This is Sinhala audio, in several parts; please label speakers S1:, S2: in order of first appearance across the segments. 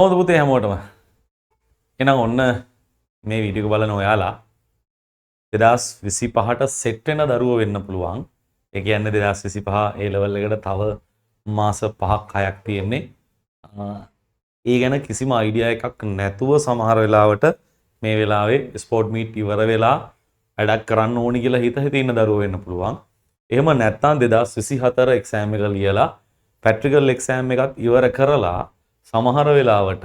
S1: හොඳ පුතේ හැමෝටම. එහෙනම් ඔන්න මේ වීඩියෝ එක බලන ඔයාලා 2025ට සෙට් වෙන දරුවෝ වෙන්න පුළුවන්. ඒ කියන්නේ 2025 A level එකට තව මාස 5ක් 6ක් තියෙන්නේ. ඒ ගැන කිසිම අයිඩියා එකක් නැතුව සමහර වෙලාවට මේ වෙලාවේ ස්පෝර්ට් මීට් ඉවර වෙලා වැඩක් කරන්න ඕනි කියලා හිත ඉන්න දරුවෝ වෙන්න පුළුවන්. එහෙම නැත්නම් 2024 එක්සෑම් එක ලියලා පැට්‍රිකල් එක්සෑම් එකත් ඉවර කරලා සමහර වෙලාවට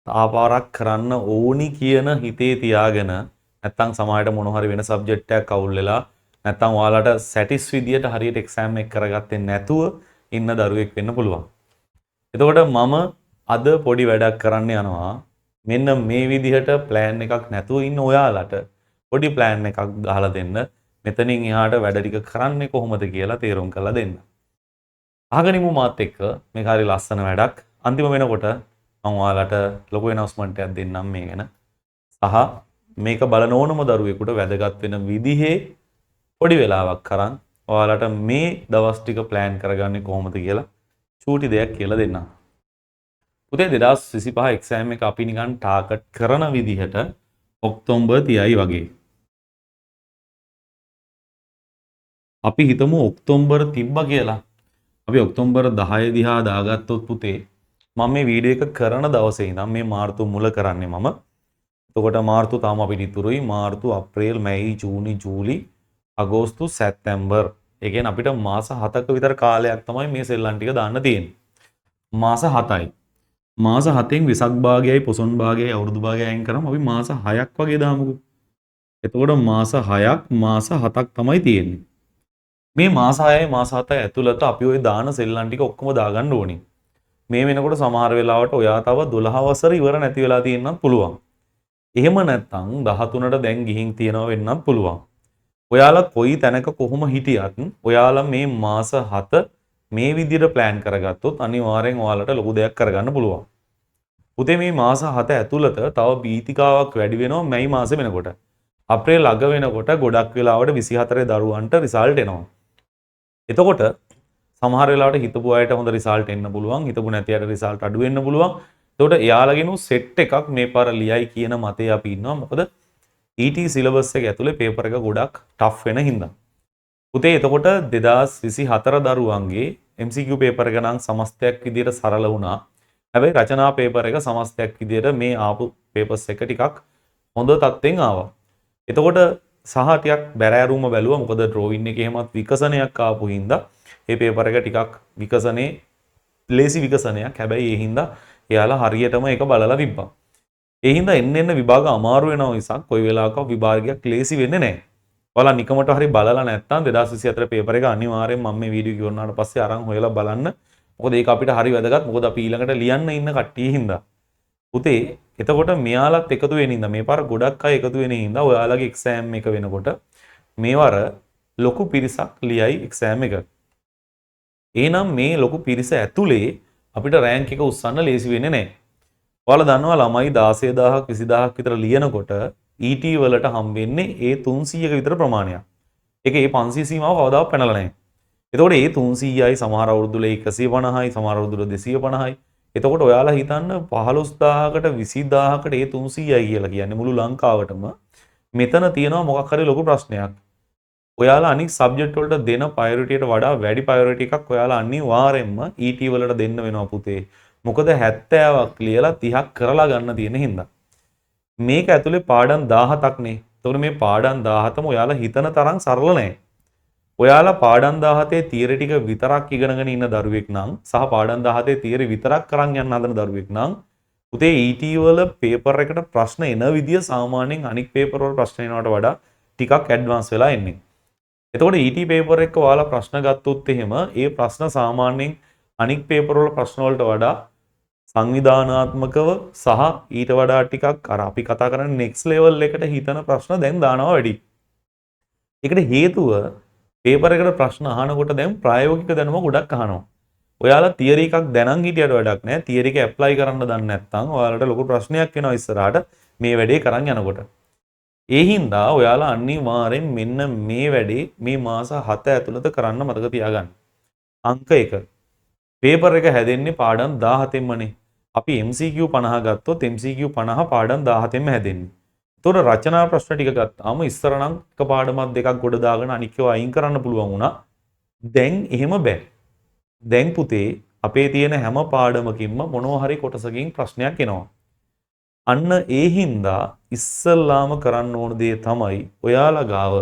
S1: ආපාරක් කරන්න ඕනි කියන හිතේ තියාගෙන නැත්තම් සමහරට මොන හරි වෙන සබ්ජෙක්ට් එකක් අවුල් වෙලා නැත්තම් ඔයාලට සැටිස් විදියට හරියට එක්සෑම් එක කරගත්තේ නැතුව ඉන්න දරුවෙක් වෙන්න පුළුවන්. එතකොට මම අද පොඩි වැඩක් කරන්න යනවා. මෙන්න මේ විදිහට ප්ලෑන් එකක් නැතුව ඉන්න ඔයාලට පොඩි ප්ලෑන් එකක් දාලා දෙන්න. මෙතනින් එහාට වැඩ ටික කරන්නේ කොහොමද කියලා තේරුම් කරලා දෙන්න. අහගෙනමු මාත් එක්ක මේක හරි ලස්සන වැඩක්. අන්තිම වෙනකොට මම ඔයාලට ලොකු ඇනවුස්මන්ට් එකක් දෙන්නම් මේ ගැන. සහ මේක බලන ඕනම දරුවෙකුට වැදගත් වෙන විදිහේ පොඩි වෙලාවක් කරන් ඔයාලට මේ දවස් ටික ප්ලෑන් කරගන්නේ කොහොමද කියලා චූටි දෙයක් කියලා දෙන්නම්. පුතේ 2025 එක්සෑම් එක අපි නිකන් ටාගට් කරන විදිහට ඔක්තෝබර් 30යි වගේ. අපි හිතමු ඔක්තෝබර් තිබ්බා කියලා. අපි ඔක්තෝබර් 10 දිහා දාගත්තොත් පුතේ මම මේ වීඩියෝ එක කරන දවසේ ඉඳන් මේ මාර්තු මුල කරන්නේ මම. එතකොට මාර්තු තාම අපිට ඉතුරුයි මාර්තු, අප්‍රේල්, මැයි, ජූනි, ජූලි, අගෝස්තු, සැප්තැම්බර්. ඒ කියන්නේ අපිට මාස 7ක විතර කාලයක් තමයි මේ සෙල්ලම් ටික දාන්න තියෙන්නේ. මාස 7යි. මාස 7න් විසක් භාගයයි, පොසොන් භාගයයි, අවුරුදු භාගයයි අයින් කරාම අපි මාස 6ක් වගේ දාමුකෝ. එතකොට මාස 6ක් මාස 7ක් තමයි තියෙන්නේ. මේ මාස 6යි මාස 7යි ඇතුළත අපි ওই දාන සෙල්ලම් ටික ඔක්කොම දාගන්න ඕනේ. මේ වෙනකොට සමහර වෙලාවට ඔයා තව 12 වසර ඉවර නැති වෙලා තියෙන්නත් පුළුවන්. එහෙම නැත්නම් 13ට දැන් ගිහින් තියනවා වෙන්නත් පුළුවන්. ඔයාලා කොයි තැනක කොහොම හිටියත් ඔයාලා මේ මාස 7 මේ විදිහට ප්ලෑන් කරගත්තොත් අනිවාර්යෙන් ඔයාලට ලොකු දෙයක් කරගන්න පුළුවන්. පුතේ මේ මාස 7 ඇතුළත තව බීතිකාවක් වැඩි වෙනවා මැයි මාසෙ වෙනකොට. අප්‍රේල් අග වෙනකොට ගොඩක් වෙලාවට 24 දරුවන්ට රිසල්ට් එනවා. එතකොට සමහර වෙලාවට හිතපු අයට හොඳ රිසල්ට් එන්න පුළුවන්. හිතපු නැති අයට රිසල්ට් අඩු වෙන්න පුළුවන්. එතකොට එයාලගෙනු සෙට් එකක් මේ පාර ලියයි කියන මතේ අපි ඉන්නවා. මොකද ET සිලබස් එක ඇතුලේ පේපර් එක ගොඩක් ටෆ් වෙන හින්දා. පුතේ එතකොට 2024 දරුවන්ගේ MCQ පේපර් එක නම් සමස්තයක් විදියට සරල වුණා. හැබැයි රචනා පේපර් එක සමස්තයක් විදියට මේ ආපු පේපර්ස් එක ටිකක් හොඳ තත්ත්වෙන් ආවා. එතකොට සහ ටිකක් බැරෑරුම බැලුවා. මොකද ඩ්‍රොයින් එකේ හැමත් විකසනයක් ආපු හින්දා මේ පේපර් එක ටිකක් විකසනේ ලේසි විකසනයක්. හැබැයි ඒ හින්දා එයාලා හරියටම ඒක බලලා තිබ්බා. ඒ හින්දා එන්න විභාග අමාරු වෙනවා මිසක් කොයි වෙලාවක විභාගයක් ලේසි වෙන්නේ නැහැ. ඔයාලා නිකමට හරි බලලා නැත්නම් 2024 පේපර් එක අනිවාර්යෙන් මම මේ වීඩියෝ ඉවරනාට පස්සේ අරන් හොයලා බලන්න. මොකද ඒක අපිට හරි වැදගත්. මොකද අපි ඊළඟට ලියන්න ඉන්න කට්ටිය හින්දා. පුතේ එතකොට මෙයාලත් එකතු වෙන හින්දා මේ පාර ගොඩක් අය එකතු වෙන හින්දා ඔයාලගේ එක්සෑම් එක වෙනකොට මේවර ලොකු පිරිසක් ලියයි එක්සෑම් එක. එහෙනම් මේ ලොකු පිරිස ඇතුලේ අපිට රෑන්ක් එක උස්සන්න ලේසි වෙන්නේ නැහැ. ඔයාලා දන්නවා ළමයි 16000ක් 20000ක් විතර ලියනකොට ET වලට හම්බෙන්නේ ඒ 300ක විතර ප්‍රමාණයක්. ඒක ඒ 500 සීමාව කවදාවත් පැනලා නැහැ. එතකොට ඒ 300යි සමහර අවුරුදු වල 150යි සමහර අවුරුදු වල 250යි. එතකොට ඔයාලා හිතන්න 15000කට 20000කට ඒ 300යි කියලා කියන්නේ මුළු ලංකාවටම මෙතන තියෙනවා මොකක් හරි ලොකු ප්‍රශ්නයක්. ඔයාලා අනික් සබ්ජෙක්ට් වලට දෙන ප්‍රයොරිටියට වඩා වැඩි ප්‍රයොරිටි එකක් ඔයාලා අනිවාර්යෙන්ම ET වලට දෙන්න වෙනවා පුතේ. මොකද 70ක් ලියලා 30ක් කරලා ගන්න තියෙන හින්දා. මේක ඇතුලේ පාඩම් 17ක් නේ. එතකොට මේ පාඩම් 17ම ඔයාලා හිතන තරම් සරල නෑ. ඔයාලා පාඩම් 17 තියරි ටික විතරක් ඉගෙනගෙන ඉන්න දරුවෙක් නම් සහ පාඩම් 17 තියරි විතරක් කරන් යන්න හදන දරුවෙක් නම් පුතේ ET වල පේපර් එකට ප්‍රශ්න එන විදිය සාමාන්‍යයෙන් අනික් පේපර් වල ප්‍රශ්න එනවට වඩා ටිකක් ඇඩ්වාන්ස් වෙලා එන්නේ. එතකොට ET පේපර් එක ඔයාලා ප්‍රශ්න ගත්තොත් එහෙම ඒ ප්‍රශ්න සාමාන්‍යයෙන් අනික් පේපර් වල ප්‍රශ්න වලට වඩා සංවිධානාත්මකව සහ ඊට වඩා ටිකක් අර අපි කතා කරන්නේ next level එකට හිතන ප්‍රශ්න දැන් දානවා වැඩි. ඒකට හේතුව පේපර් එකට ප්‍රශ්න අහනකොට දැන් ප්‍රායෝගික දැනුම ගොඩක් අහනවා. ඔයාලා තියරි එකක් දැනන් හිටියට වැඩක් නැහැ. තියරි එක ඇප්ලයි කරන්න දන්නේ නැත්නම් ඔයාලට ලොකු ප්‍රශ්නයක් වෙනවා ඉස්සරහට මේ වැඩේ කරන් යනකොට. ඒ හින්දා ඔයාලා අනිවාර්යෙන් මෙන්න මේ වැඩේ මේ මාස 7 ඇතුළත කරන්න මතක තියාගන්න. අංක 1. පේපර් එක හැදෙන්නේ පාඩම් 17න්මනේ. අපි MCQ 50 ගත්තොත් MCQ 50 පාඩම් 17ෙම හැදෙන්නේ. ඒතොර රචනා ප්‍රශ්න ටික ගත්තාම ඉස්සර නම් එක පාඩමක් දෙකක් ගොඩ දාගෙන අනික් ඒවා අයින් කරන්න පුළුවන් වුණා. දැන් එහෙම බෑ. දැන් පුතේ අපේ තියෙන හැම පාඩමකින්ම මොනවා හරි කොටසකින් ප්‍රශ්නයක් එනවා. අන්න ඒ හින්දා ඉස්සල්ලාම කරන්න ඕන දේ තමයි ඔයාලා ගාව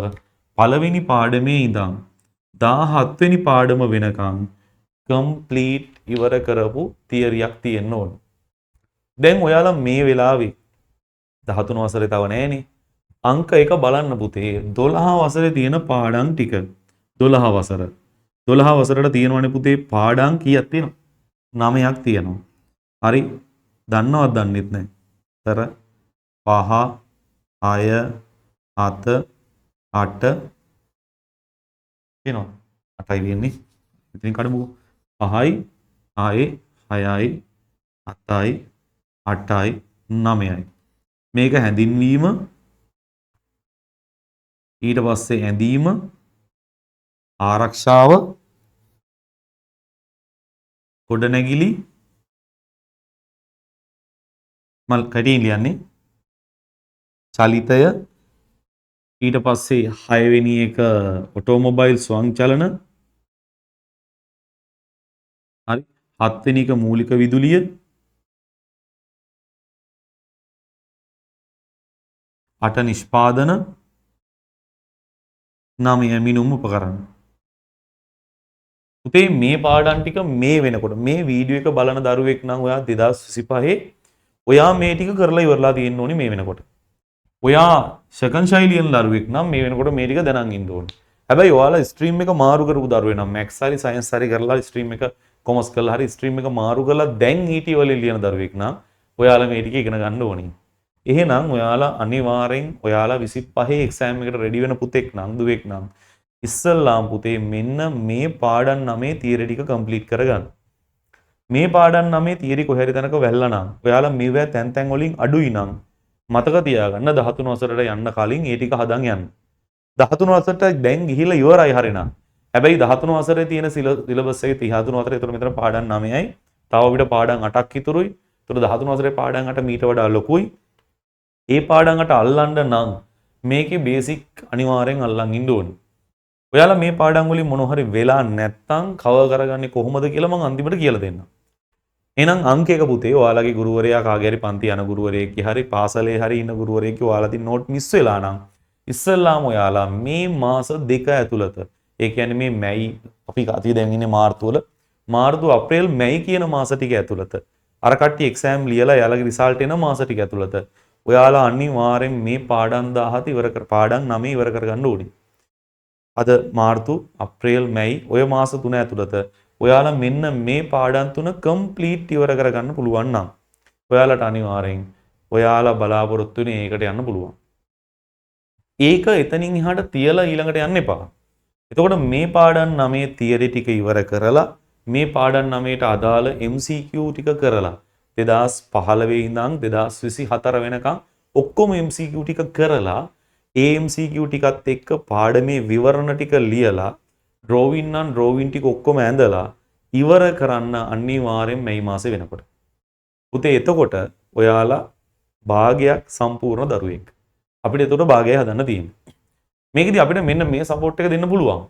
S1: පළවෙනි පාඩමේ ඉඳන් 17 වෙනි පාඩම වෙනකන් කම්ප්ලීට් ඉවර කරපු තියරියක් තියෙන්න ඕන. දැන් ඔයාලා මේ වෙලාවේ 13 වසරේ තව නැහනේ. අංක 1 බලන්න පුතේ 12 වසරේ තියෙන පාඩම් ටික 12 වසර 12 වසරට තියෙනවනේ පුතේ පාඩම් කීයක් තියෙනවද? 9ක් තියෙනවා. හරි. දන්නවද දන්නෙත් නැහැ. 4 5 6 7 8 කියනවා. 8යි වෙන්නේ. ඉතින් කඩමුකෝ. 5යි 6යි 6යි 7යි 8යි 9යි. මේක හැඳින්වීම ඊට පස්සේ ඇඳීම ආරක්ෂාව ගොඩනැගිලි මල් කටින් ලියන්නේ චලිතය ඊට පස්සේ 6 වෙනි එක ඔටෝමොබයිල් ස්වයංචලන හරි 7 වෙනි එක මූලික විදුලිය 8 නිෂ්පාදන 9 මිනුම් උපකරණ. පුතේ මේ පාඩම් ටික මේ වෙනකොට මේ වීඩියෝ එක බලන දරුවෙක් නම් ඔයා 2025 ඔයා මේ ටික කරලා ඉවරලා තියෙන්න ඕනේ මේ වෙනකොට. ඔයා සෙකන්ඩ් ශෛලියන් දරුවෙක් නම් මේ වෙනකොට මේ ටික දැනන් ඉන්න ඕනේ. හැබැයි ඔයාලා ස්ට්‍රීම් එක මාරු කරපු දරුවෙක් නම් මැක්ස් හරි සයන්ස් හරි කරලා ස්ට්‍රීම් එක කොමර්ස් කරලා හරි ස්ට්‍රීම් එක මාරු කරලා දැන් ET වලින් ලියන දරුවෙක් නම් ඔයාලා මේ ටික ඉගෙන ගන්න ඕනේ. එහෙනම් ඔයාලා අනිවාර්යෙන් ඔයාලා 25 එක්සෑම් එකට රෙඩි වෙන පුතෙක් නම් දුවෙක් නම් ඉස්සල්ලාම් පුතේ මෙන්න මේ පාඩම් 9 තියරි ටික කම්ප්ලීට් කරගන්න. මේ පාඩම් 9 තියරි කොහේරි තැනක වැල්ලා නම් ඔයාලා මේවා තැන් තැන් වලින් අඩුයි නම් මතක තියාගන්න 13 වසරට යන්න කලින් ඒ ටික හදන් යන්න. 13 වසරට දැන් ගිහිලා ඉවරයි හරිනම්. හැබැයි 13 වසරේ තියෙන සිලබස් එකේ 13 වසරේ ඒතර මෙතන පාඩම් 9යි. තව අපිට පාඩම් 8ක් ඉතුරුයි. ඒතර 13 වසරේ පාඩම් 8 මීට වඩා ලොකුයි. ඒ පාඩම් 8 අල්ලන්න නම් මේකේ බේසික් අනිවාර්යෙන් අල්ලන් ඉන්න ඕනේ. ඔයාලා මේ පාඩම් වලින් මොනවා හරි වෙලා නැත්තම් කවර් කරගන්නේ කොහොමද කියලා මම අන්තිමට කියලා දෙන්නම්. එහෙනම් අංක එක පුතේ ඔයාලගේ ගුරුවරයා කාගේ හරි පන්ති යන ගුරුවරයෙක්ගේ හරි පාසලේ හරි ඉන්න ගුරුවරයෙක්ගේ ඔයාලා නෝට් මිස් වෙලා නම් ඉස්සෙල්ලාම ඔයාලා මේ මාස දෙක ඇතුළත ඒ කියන්නේ මේ මැයි අපි අතී දැන් ඉන්නේ මාර්තු වල මාර්තු අප්‍රේල් මැයි කියන මාස ටික ඇතුළත අර කට්ටිය එක්සෑම් ලියලා එයාලගේ රිසල්ට් එන මාස ටික ඇතුළත ඔයාලා අනිවාර්යෙන් මේ පාඩම් 17 ඉවර කර පාඩම් 9 ඉවර කරගන්න ඕනේ. අද මාර්තු අප්‍රේල් මැයි ඔය මාස තුන ඇතුළත ඔයාලා මෙන්න මේ පාඩම් තුන කම්ප්ලීට් ඉවර කරගන්න පුළුවන් නම් ඔයාලට අනිවාර්යෙන් ඔයාලා බලාපොරොත්තු වෙන ඒකට යන්න පුළුවන්. ඒක එතනින් එහාට තියලා ඊළඟට යන්න එපා. එතකොට මේ පාඩම් 9 තියරි ටික ඉවර කරලා මේ පාඩම් 9ට අදාළ MCQ ටික කරලා 2015 ඉඳන් 2024 වෙනකම් ඔක්කොම MCQ ටික කරලා ඒ MCQ ටිකත් එක්ක පාඩමේ විවරණ ටික ලියලා ඩ්‍රෝවින් නම් ඩ්‍රෝවින් ටික ඔක්කොම ඇඳලා ඉවර කරන්න අනිවාර්යෙන් මේ මාසේ වෙනකොට. පුතේ එතකොට ඔයාලා භාගයක් සම්පූර්ණ දරුවෙක්. අපිට එතකොට භාගය හදන්න තියෙනවා. මේකෙදි අපිට මෙන්න මේ සපෝට් එක දෙන්න පුළුවන්.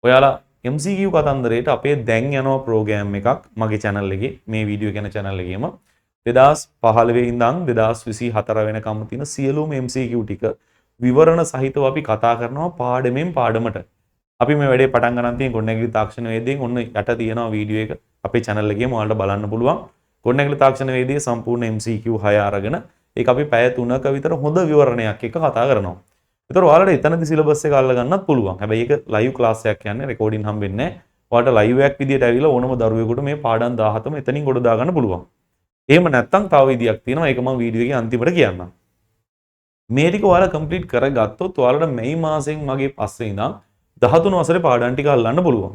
S1: ඔයාලා MCQ කතන්දරේට අපේ දැන් යනවා ප්‍රෝග්‍රෑම් එකක් මගේ channel එකේ මේ වීඩියෝ කියන channel එකේම 2015 ඉඳන් 2024 වෙනකම් තියෙන සියලුම MCQ ටික විවරණ සහිතව අපි කතා කරනවා පාඩමෙන් පාඩමට. අපි මේ වැඩේ පටන් ගන්න තියෙන ගොඩනැගිලි තාක්ෂණ වේදයෙන් ඔන්න යට තියෙනවා වීඩියෝ එක අපේ channel එකේම ඔයාලට බලන්න පුළුවන්. ගොඩනැගිලි තාක්ෂණ වේදයේ සම්පූර්ණ MCQ 6 අරගෙන ඒක අපි පැය 3ක විතර හොඳ විවරණයක් එක්ක කතා කරනවා. ඒතර ඔයාලට එතනදි සිලබස් එක අල්ල ගන්නත් පුළුවන්. හැබැයි ඒක ලයිව් ක්ලාස් එකක් කියන්නේ රෙකෝඩින් හම්බෙන්නේ නැහැ. ඔයාලට ලයිව් එකක් විදියට ඇවිල්ලා ඕනම දරුවෙකුට මේ පාඩම් 17ම එතනින් ගොඩ දා ගන්න පුළුවන්. එහෙම නැත්නම් තව විදියක් තියෙනවා. ඒක මම වීඩියෝ එකේ අන්තිමට කියන්නම්. මේ ටික ඔයාලා කම්ප්ලීට් කරගත්තොත් ඔයාලට මේ මාසෙන් මගේ පස්සේ ඉඳන් 13 වසරේ පාඩම් ටික අල්ලන්න පුළුවන්.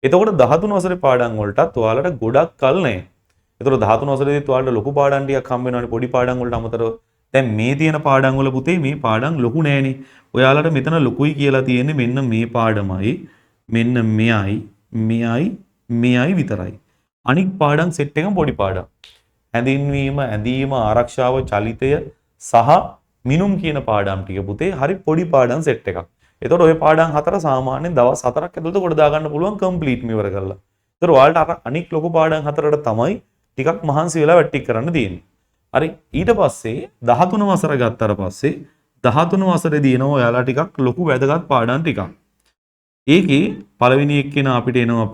S1: එතකොට 13 වසරේ පාඩම් වලටත් ඔයාලට ගොඩක් කල් නැහැ. එතකොට 13 වසරේදීත් ඔයාලට ලොකු පාඩම් ටිකක් හම්බ වෙනවානේ පොඩි පාඩම් වලට අමතරව. දැන් මේ තියෙන පාඩම් වල පුතේ මේ පාඩම් ලොකු නෑනේ. ඔයාලට මෙතන ලොකුයි කියලා තියෙන්නේ මෙන්න මේ පාඩමයි මෙන්න මෙයයි මෙයයි මෙයයි විතරයි. අනික් පාඩම් සෙට් එකම පොඩි පාඩම්. හැඳින්වීම, ඇඳීම, ආරක්ෂාව, චලිතය සහ මිනුම් කියන පාඩම් ටික පුතේ හරි පොඩි පාඩම් සෙට් එකක්. එතකොට ওই පාඩම් හතර සාමාන්‍යයෙන් දවස් 4ක් ඇතුළත කොට දා ගන්න පුළුවන් කම්ප්ලීට් මෙවර කරලා. ඒතර ඔයාලට අර අනික් ලොකු පාඩම් හතරට තමයි ටිකක් මහන්සි වෙලා වැට්ටික් කරන්න තියෙන්නේ. හරි ඊට පස්සේ 13 වසර ගත්තාට පස්සේ 13 වසරේදී එනවා ඔයාලා ටිකක් ලොකු වැදගත් පාඩම් ටිකක්. ඒකේ පළවෙනි එක්කෙනා අපිට එනවා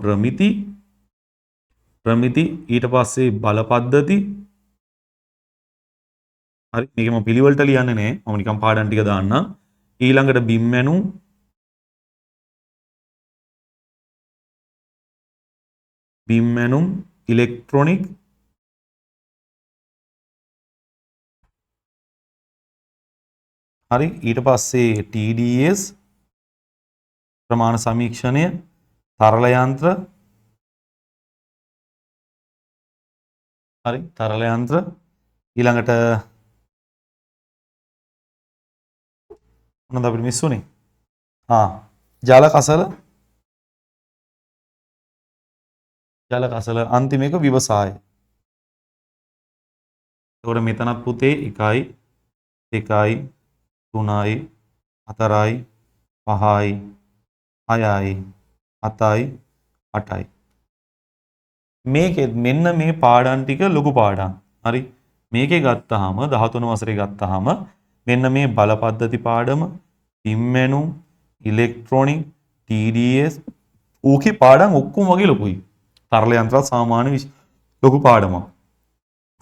S1: ප්‍රමිති ඊට පස්සේ බල පද්ධති. හරි මේක මම පිළිවෙලට ලියන්නේ නැහැ. මම නිකන් පාඩම් ටික දාන්නම්. ඊළඟට බිම්මැණුම් ඉලෙක්ට්‍රොනික හරි ඊට පස්සේ TDS ප්‍රමාණ සමීක්ෂණය තරල යන්ත්‍ර හරි තරල යන්ත්‍ර ඊළඟට මොනවද අපිට මිස් වුනේ ජල කසල අන්තිම එක විවසාය. එතකොට මෙතනත් පුතේ 1යි 2යි 3යි 4යි 5යි 6යි 7යි 8යි මේකෙත් මෙන්න මේ පාඩම් ටික ලොකු පාඩම්. හරි මේකේ ගත්තාම 13 වසරේ ගත්තාම මෙන්න මේ බල පද්ධති පාඩම, බිම්මැණුම්, ඉලෙක්ට්‍රොනික, TDS ඕකේ පාඩම් ඔක්කොම වගේ ලොකුයි. තරල යන්ත්‍රات සාමාන්‍ය ලොකු පාඩමක්.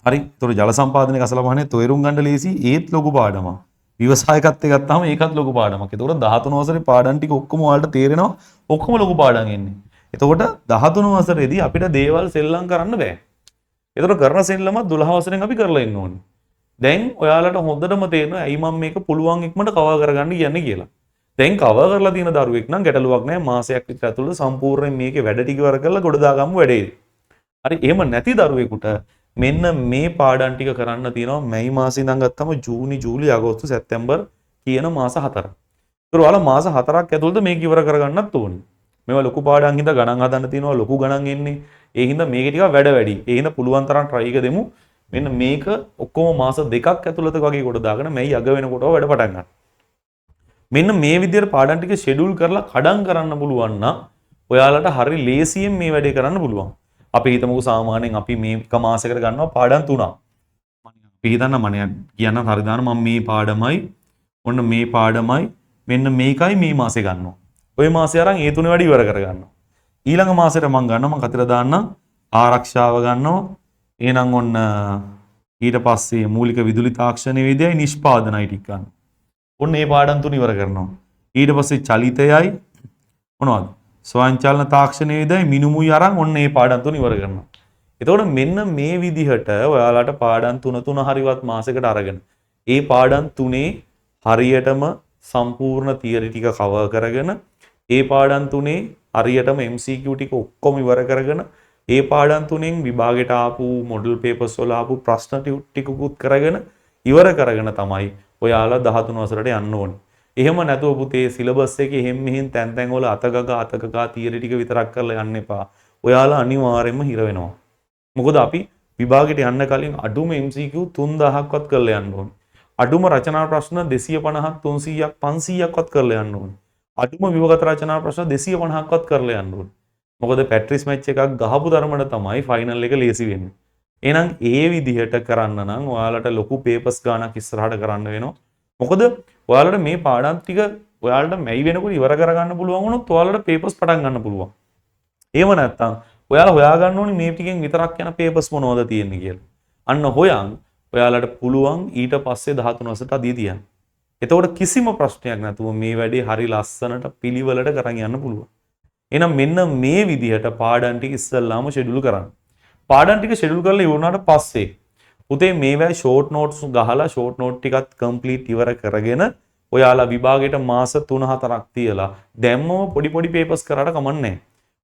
S1: හරි ඒතකොට ජල සම්පාදනයේ කසල වහනේ තොයරුම් ගන්න ලේසි ඒත් ලොකු පාඩමක්. විවසායකත් ගත්තාම ඒකත් ලොකු පාඩමක්. ඒතකොට 13 වසරේ පාඩම් ටික ඔක්කොම ඔයාලට තේරෙනවා ඔක්කොම ලොකු පාඩම් එන්නේ. එතකොට 13 වසරේදී අපිට දේවල් සෙල්ලම් කරන්න බෑ. ඒතකොට කරන සෙල්ලම 12 වසරෙන් අපි කරලා ඉන්න ඕනේ. දැන් ඔයාලට හොඳටම තේරෙනවා ඇයි මම මේක පුළුවන් ඉක්මනට කවර් කරගන්න කියන්නේ කියලා. දැන් කවර් කරලා තියෙන දරුවෙක් නම් ගැටලුවක් නැහැ. මාසයක් විතර ඇතුළත සම්පූර්ණයෙන් මේකේ වැඩ ටික ඉවර කරලා ගොඩ දාගමු වැඩේ. හරි එහෙම නැති දරුවෙකුට මෙන්න මේ පාඩම් ටික කරන්න තියෙනවා මැයි මාසේ ඉඳන් ගත්තම ජූනි, ජූලි, අගෝස්තු, සැප්තැම්බර් කියන මාස 4ක්. ඒතර ඔයාලා මාස 4ක් ඇතුළත මේක ඉවර කරගන්නත් ඕනේ. මේවා ලොකු පාඩම් හින්දා ගණන් හදන්න තියෙනවා ලොකු ගණන් එන්නේ. ඒ හින්දා මේක ටික වැඩ වැඩි. ඒ හින්දා පුළුවන් තරම් try එක දෙමු. මෙන්න මේක ඔක්කොම මාස 2ක් ඇතුළත වගේ කොට දාගෙන මැයි අග වෙනකොට වැඩ පටන් ගන්න. මෙන්න මේ විදිහට පාඩම් ටික ෂෙඩියුල් කරලා කඩම් කරන්න පුළුවන් නම් ඔයාලට හරි ලේසියෙන් මේ වැඩේ කරන්න පුළුවන්. අපි හිතමුකෝ සාමාන්‍යයෙන් අපි මේ එක මාසයකට ගන්නවා පාඩම් 3ක්. අපි හිතන්න මම කියන්න හරි දාන මම මේ පාඩමයි ඔන්න මේ පාඩමයි මෙන්න මේකයි මේ මාසේ ගන්නවා. ওই මාසේ අරන් ඒ තුනේ වැඩ ඉවර කරගන්නවා. ඊළඟ මාසෙට මම ගන්නවා මම කතර දාන්නම් ආරක්ෂාව ගන්නවා. එහෙනම් ඔන්න ඊට පස්සේ මූලික විදුලි තාක්ෂණ විද්‍යාවයි නිෂ්පාදනයි ටික ගන්න. ඔන්න මේ පාඩම් තුන ඉවර කරනවා. ඊට පස්සේ චලිතයයි මොනවද? ස්වයංචලන තාක්ෂණ විද්‍යාවයි මිනුමුයි අරන් ඔන්න මේ පාඩම් තුන ඉවර කරනවා. එතකොට මෙන්න මේ විදිහට ඔයාලට පාඩම් තුන හරිවත් මාසයකට අරගෙන ඒ පාඩම් තුනේ හරියටම සම්පූර්ණ තියරි ටික කවර් කරගෙන ඒ පාඩම් තුනේ හරියටම MCQ ටික ඔක්කොම ඉවර කරගෙන ඒ පාඩම් තුනෙන් විභාගයට ආපු මොඩල් පේපර්ස් වල ආපු ප්‍රශ්න ටිකකුත් කරගෙන ඉවර කරගෙන තමයි ඔයාලා 13 වසරට යන්න ඕනේ. එහෙම නැතුව පුතේ සිලබස් එකේ එහෙම් මෙහෙන් තැන් තැන් වල අතගගා තියරි ටික විතරක් කරලා යන්න එපා. ඔයාලා අනිවාර්යයෙන්ම හිර වෙනවා. මොකද අපි විභාගයට යන්න කලින් අඩුම MCQ 3000ක්වත් කරලා යන්න ඕනේ. අඩුම රචනා ප්‍රශ්න 250ක් 300ක් 500ක්වත් කරලා යන්න ඕනේ. අඩුම විභාගත රචනා ප්‍රශ්න 250ක්වත් කරලා යන්න ඕනේ. මොකද පැට්‍රිස් මැච් එකක් ගහපු තරමට තමයි ෆයිනල් එක ලේසි වෙන්නේ. එහෙනම් ඒ විදිහට කරන්න නම් ඔයාලට ලොකු පේපර්ස් ගානක් ඉස්සරහට කරන්න වෙනවා. මොකද ඔයාලට මේ පාඩම් ටික ඔයාලට මැයි වෙනකොට ඉවර කරගන්න පුළුවන් වුණොත් ඔයාලට පේපර්ස් පටන් ගන්න පුළුවන්. එහෙම නැත්නම් ඔයාලා හොයාගන්න ඕනේ මේ ටිකෙන් විතරක් යන පේපර්ස් මොනවද තියෙන්නේ කියලා. අන්න හොයන් ඔයාලට පුළුවන් ඊට පස්සේ 13 වසරට අදී තියන්න. එතකොට කිසිම ප්‍රශ්නයක් නැතුව මේ වැඩේ හරි ලස්සනට පිළිවෙලට කරන් යන්න පුළුවන්. එහෙනම් මෙන්න මේ විදිහට පාඩම් ටික ඉස්සල්ලාම ෂෙඩියුල් කරන්න. පාඩම් ටික ෂෙඩියුල් කරලා ඉවරනාට පස්සේ පුතේ මේවැයි ෂෝට් නෝට්ස් ගහලා ෂෝට් නෝට් ටිකත් කම්ප්ලීට් ඉවර කරගෙන ඔයාලා විභාගයට මාස 3-4ක් තියලා දැම්මම පොඩි පොඩි පේපර්ස් කරාට කමක් නැහැ.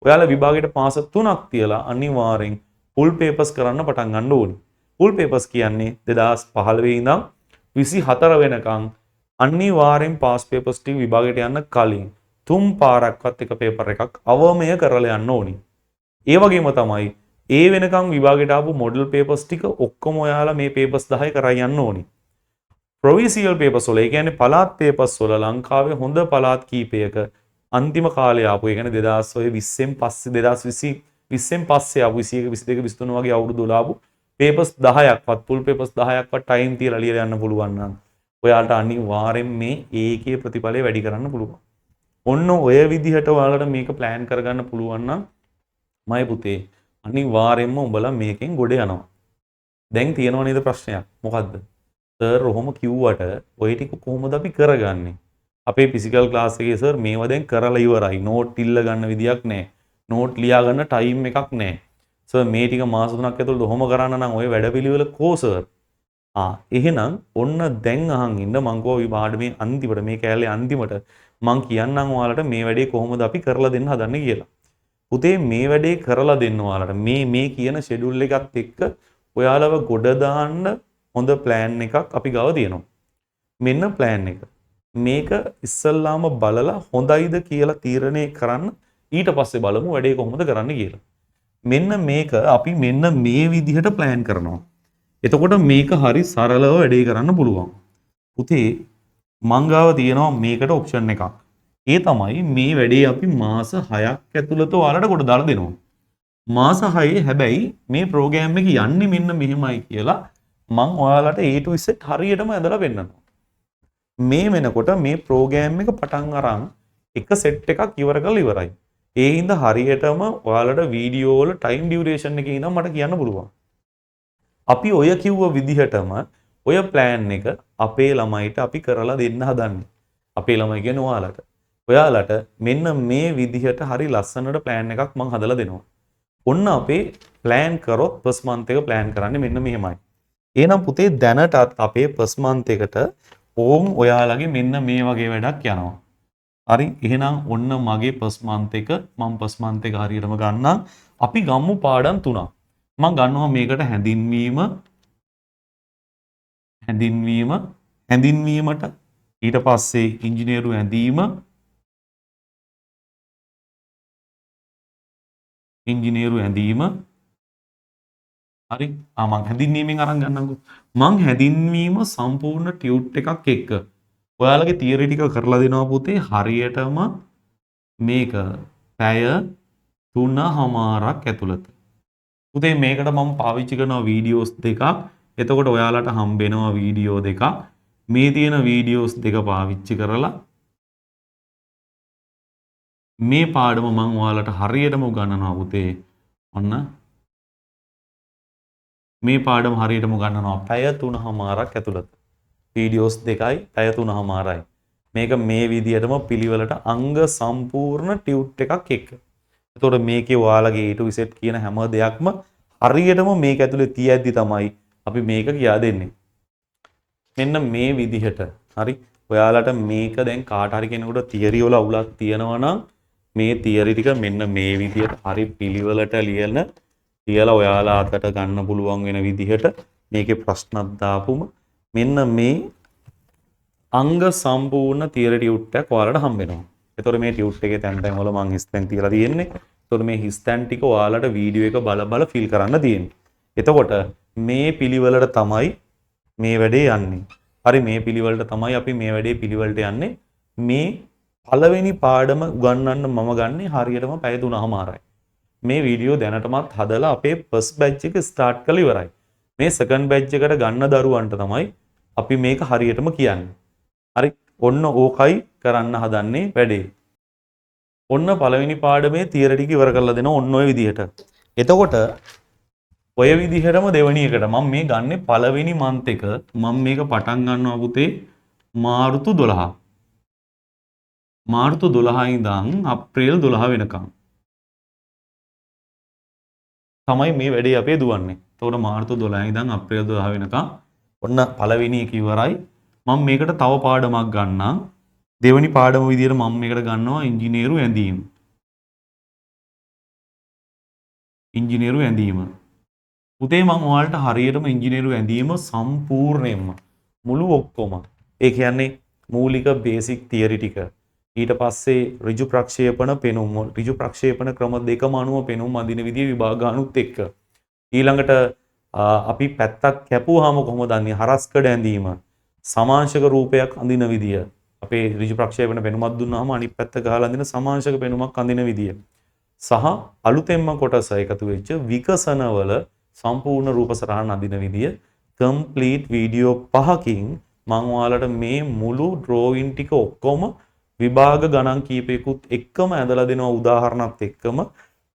S1: ඔයාලා විභාගයට මාස 3ක් තියලා අනිවාර්යෙන් ෆුල් පේපර්ස් කරන්න පටන් ගන්න ඕනේ. ෆුල් පේපර්ස් කියන්නේ 2015 ඉඳන් 24 වෙනකන් අනිවාර්යෙන් පාස් පේපර්ස් ටික විභාගයට යන්න කලින් 3 පාරක්වත් එක පේපර් එකක් අවමය කරලා යන්න ඕනි. ඒ වගේම තමයි ඒ වෙනකම් විභාගයට ආපු මොඩල් පේපර්ස් ටික ඔක්කොම ඔයාලා මේ පේපර්ස් 10 කරා යන්න ඕනි. ප්‍රොවිසියල් පේපර්ස් වල, ඒ කියන්නේ පළාත් පේපර්ස් වල ලංකාවේ හොඳ පළාත් කීපයක අන්තිම කාලේ ආපු, ඒ කියන්නේ 2020න් පස්සේ 2020න් පස්සේ ආපු 21 22 23 වගේ අවුරුදු වල ආපු පේපර්ස් 10ක්වත් ෆුල් පේපර්ස් 10ක්වත් ටයිම් තියලා ලියලා යන්න පුළුවන් නම් ඔයාලට අනිවාර්යෙන් මේ ඒකේ ප්‍රතිඵලය වැඩි කරන්න පුළුවන්. ඔන්න ඔය විදිහට ඔයාලට මේක ප්ලෑන් කරගන්න පුළුවන් නම් මයි පුතේ අනිවාර්යෙන්ම උඹලා මේකෙන් ගොඩ යනවා. දැන් තියෙනව නේද ප්‍රශ්නයක්? මොකද්ද? සර් ඔහොම කිව්වට ඔය ටික කොහොමද අපි කරගන්නේ? අපේ ෆිසිකල් ක්ලාස් එකේ සර් මේවා දැන් කරලා ඉවරයි. නෝට් ඉල්ල ගන්න විදියක් නැහැ. නෝට් ලියා ගන්න ටයිම් එකක් නැහැ. සර් මේ ටික මාස 3ක් ඇතුළත ඔහොම කරන්න නම් ඔය වැඩපිළිවෙල කෝ සර්? එහෙනම් ඔන්න දැන් අහන් ඉන්න මං කෝ විභාගයේ අන්තිමට මේ කෑල්ලේ අන්තිමට මං කියන්නම් ඔයාලට මේ වැඩේ කොහොමද අපි කරලා දෙන්න හදන්නේ කියලා. පුතේ මේ වැඩේ කරලා දෙන්න ඔයාලට මේ කියන ෂෙඩියුල් එකත් එක්ක ඔයාලව ගොඩ දාන්න හොඳ ප්ලෑන් එකක් අපි ගාව තියෙනවා. මෙන්න ප්ලෑන් එක. මේක ඉස්සල්ලාම බලලා හොඳයිද කියලා තීරණය කරන්න ඊට පස්සේ බලමු වැඩේ කොහොමද කරන්න කියලා. මෙන්න මේක අපි මෙන්න මේ විදිහට ප්ලෑන් කරනවා. එතකොට මේක හරි සරලව වැඩේ කරන්න පුළුවන්. පුතේ මං ගාව තියෙනවා මේකට ඔප්ෂන් එකක්. ඒ තමයි මේ වැඩේ අපි මාස 6ක් ඇතුළත ඔයාලට කොට දාලා දෙනවා. මාස 6 හැබැයි මේ ප්‍රෝග්‍රෑම් එක යන්නේ මෙන්න මෙහෙමයි කියලා මං ඔයාලට A to Z හරියටම ඇදලා පෙන්නනවා. මේ වෙනකොට මේ ප්‍රෝග්‍රෑම් එක පටන් අරන් එක සෙට් එකක් ඉවර කරලා ඉවරයි. ඒ හින්දා හරියටම ඔයාලට වීඩියෝ වල ටයිම් ඩියුරේෂන් එකේ ඉඳන් මට කියන්න පුළුවන්. අපි ඔය කිව්ව විදිහටම ඔය ප්ලෑන් එක අපේ ළමයිට අපි කරලා දෙන්න හදන්නේ. අපේ ළමයි කියන්නේ ඔයාලට. ඔයාලට මෙන්න මේ විදිහට හරි ලස්සනට ප්ලෑන් එකක් මං හදලා දෙනවා. ඔන්න අපේ ප්ලෑන් කරොත් ෆස්ට් මන්ත් එක ප්ලෑන් කරන්නේ මෙන්න මෙහෙමයි. එහෙනම් පුතේ දැනටත් අපේ ෆස්ට් මන්ත් එකට ඕම් ඔයාලගේ මෙන්න මේ වගේ වැඩක් යනවා. හරි එහෙනම් ඔන්න මගේ ෆස්ට් මන්ත් එක මම ෆස්ට් මන්ත් එක හරියටම ගන්නම්. අපි ගම්මු පාඩම් 3ක්. මම ගන්නවා මේකට හැඳින්වීමට ඊට පස්සේ ඉංජිනේරු ඇඳීම හරි මං හැඳින්වීමෙන් අරන් ගන්නම්කෝ. මං හැඳින්වීම සම්පූර්ණ ටියුට් එකක් එක්ක ඔයාලගේ තියරි ටික කරලා දෙනවා පුතේ. හරියටම මේක පැය 3:00ක් ඇතුළත. පුතේ මේකට මම පාවිච්චි කරනවා වීඩියෝස් දෙකක්. එතකොට ඔයාලට හම්බ වෙනවා වීඩියෝ දෙකක්. මේ තියෙන වීඩියෝස් දෙක පාවිච්චි කරලා මේ පාඩම මම ඔයාලට හරියටම උගන්වනවා පුතේ. ඔන්න මේ පාඩම හරියටම උගන්වනවා පැය 3:00ක් ඇතුළත. වීඩියෝස් දෙකයි පැය 3:00යි. මේක මේ විදිහටම පිළිවෙලට අංග සම්පූර්ණ ටියුට් එකක් එක්ක. එතකොට මේකේ ඔයාලගේ A to Z කියන හැම දෙයක්ම හරියටම මේක ඇතුලේ තියද්දි තමයි අපි මේක කියා දෙන්නේ. මෙන්න මේ විදිහට. හරි. ඔයාලට මේක දැන් කාට හරි කෙනෙකුට තියරි වල අවුලක් තියෙනවා නම් මේ තියරි ටික මෙන්න මේ විදිහට හරි පිළිවෙලට ලියලා ඔයාලා අතට ගන්න පුළුවන් වෙන විදිහට මේකේ ප්‍රශ්නක් දාපුම මෙන්න මේ අංග සම්පූර්ණ තියරි ටියුට් එකක් ඔයාලට හම්බ වෙනවා. එතකොට මේ ටියුට් එකේ තැන් තැන් වල මං හිස්තැන් තියලා තියෙන්නේ. එතකොට මේ හිස්තැන් ටික ඔයාලට වීඩියෝ එක බල ෆීල් කරන්න තියෙන්නේ. එතකොට මේ පිළිවෙලට තමයි මේ වැඩේ යන්නේ. හරි මේ පිළිවෙලට තමයි අපි මේ වැඩේ පිළිවෙලට යන්නේ. මේ පළවෙනි පාඩම උගන්වන්න මම ගන්නේ හරියටම පැය 3:00මාරයි. මේ වීඩියෝ දැනටමත් හදලා අපේ ෆස්ට් බැච් එක ස්ටාර්ට් කරලා ඉවරයි. මේ සෙකන්ඩ් බැච් එකට ගන්න දරුවන්ට තමයි අපි මේක හරියටම කියන්නේ. හරි ඔන්න ඕකයි කරන්න හදන්නේ වැඩේ. ඔන්න පළවෙනි පාඩමේ තියරි ටික ඉවර කරලා දෙනවා ඔන්න ඔය විදිහට. එතකොට ඔය විදිහටම දෙවෙනි එකට මම මේ ගන්නේ පළවෙනි මන්ත් එක මම මේක පටන් ගන්නවා පුතේ මාර්තු 12. මාර්තු 12 ඉඳන් අප්‍රේල් 12 වෙනකම් තමයි මේ වැඩේ අපේ දුවන්නේ. එතකොට මාර්තු 12 ඉඳන් අප්‍රේල් 12 වෙනකම් ඔන්න පළවෙනි එක ඉවරයි. මම මේකට තව පාඩමක් ගන්නම්. දෙවෙනි පාඩම විදියට මම මේකට ගන්නවා ඉංජිනේරු ඇඳීම. පුතේ මම ඔයාලට හරියටම ඉංජිනේරු ඇඳීම සම්පූර්ණයෙන්ම මුළු ඔක්කොම ඒ කියන්නේ මූලික බේසික් තියරි ටික ඊට පස්සේ ඍජු ප්‍රක්ෂේපණ ක්‍රම දෙකම අනුව පෙනුම් අඳින විදිය විභාග ගණුත් එක්ක ඊළඟට අපි පැත්තක් කැපුවාම කොහොමද දන්නේ හරස්කඩ ඇඳීම සමාංශක රූපයක් අඳින විදිය අපේ ඍජු ප්‍රක්ෂේපණ පෙනුමක් දුන්නාම අනිත් පැත්ත ගහලා අඳින සමාංශක පෙනුමක් අඳින විදිය සහ අලුතෙන්ම කොටස එකතු වෙච්ච විකසනවල සම්පූර්ණ රූප සටහන් අඳින විදිය කම්ප්ලීට් වීඩියෝ 5කින් මම ඔයාලට මේ මුළු ඩ්‍රෝයින් ටික ඔක්කොම විභාග ගණන් කීපයකුත් එක්කම ඇඳලා දෙනවා උදාහරණත් එක්කම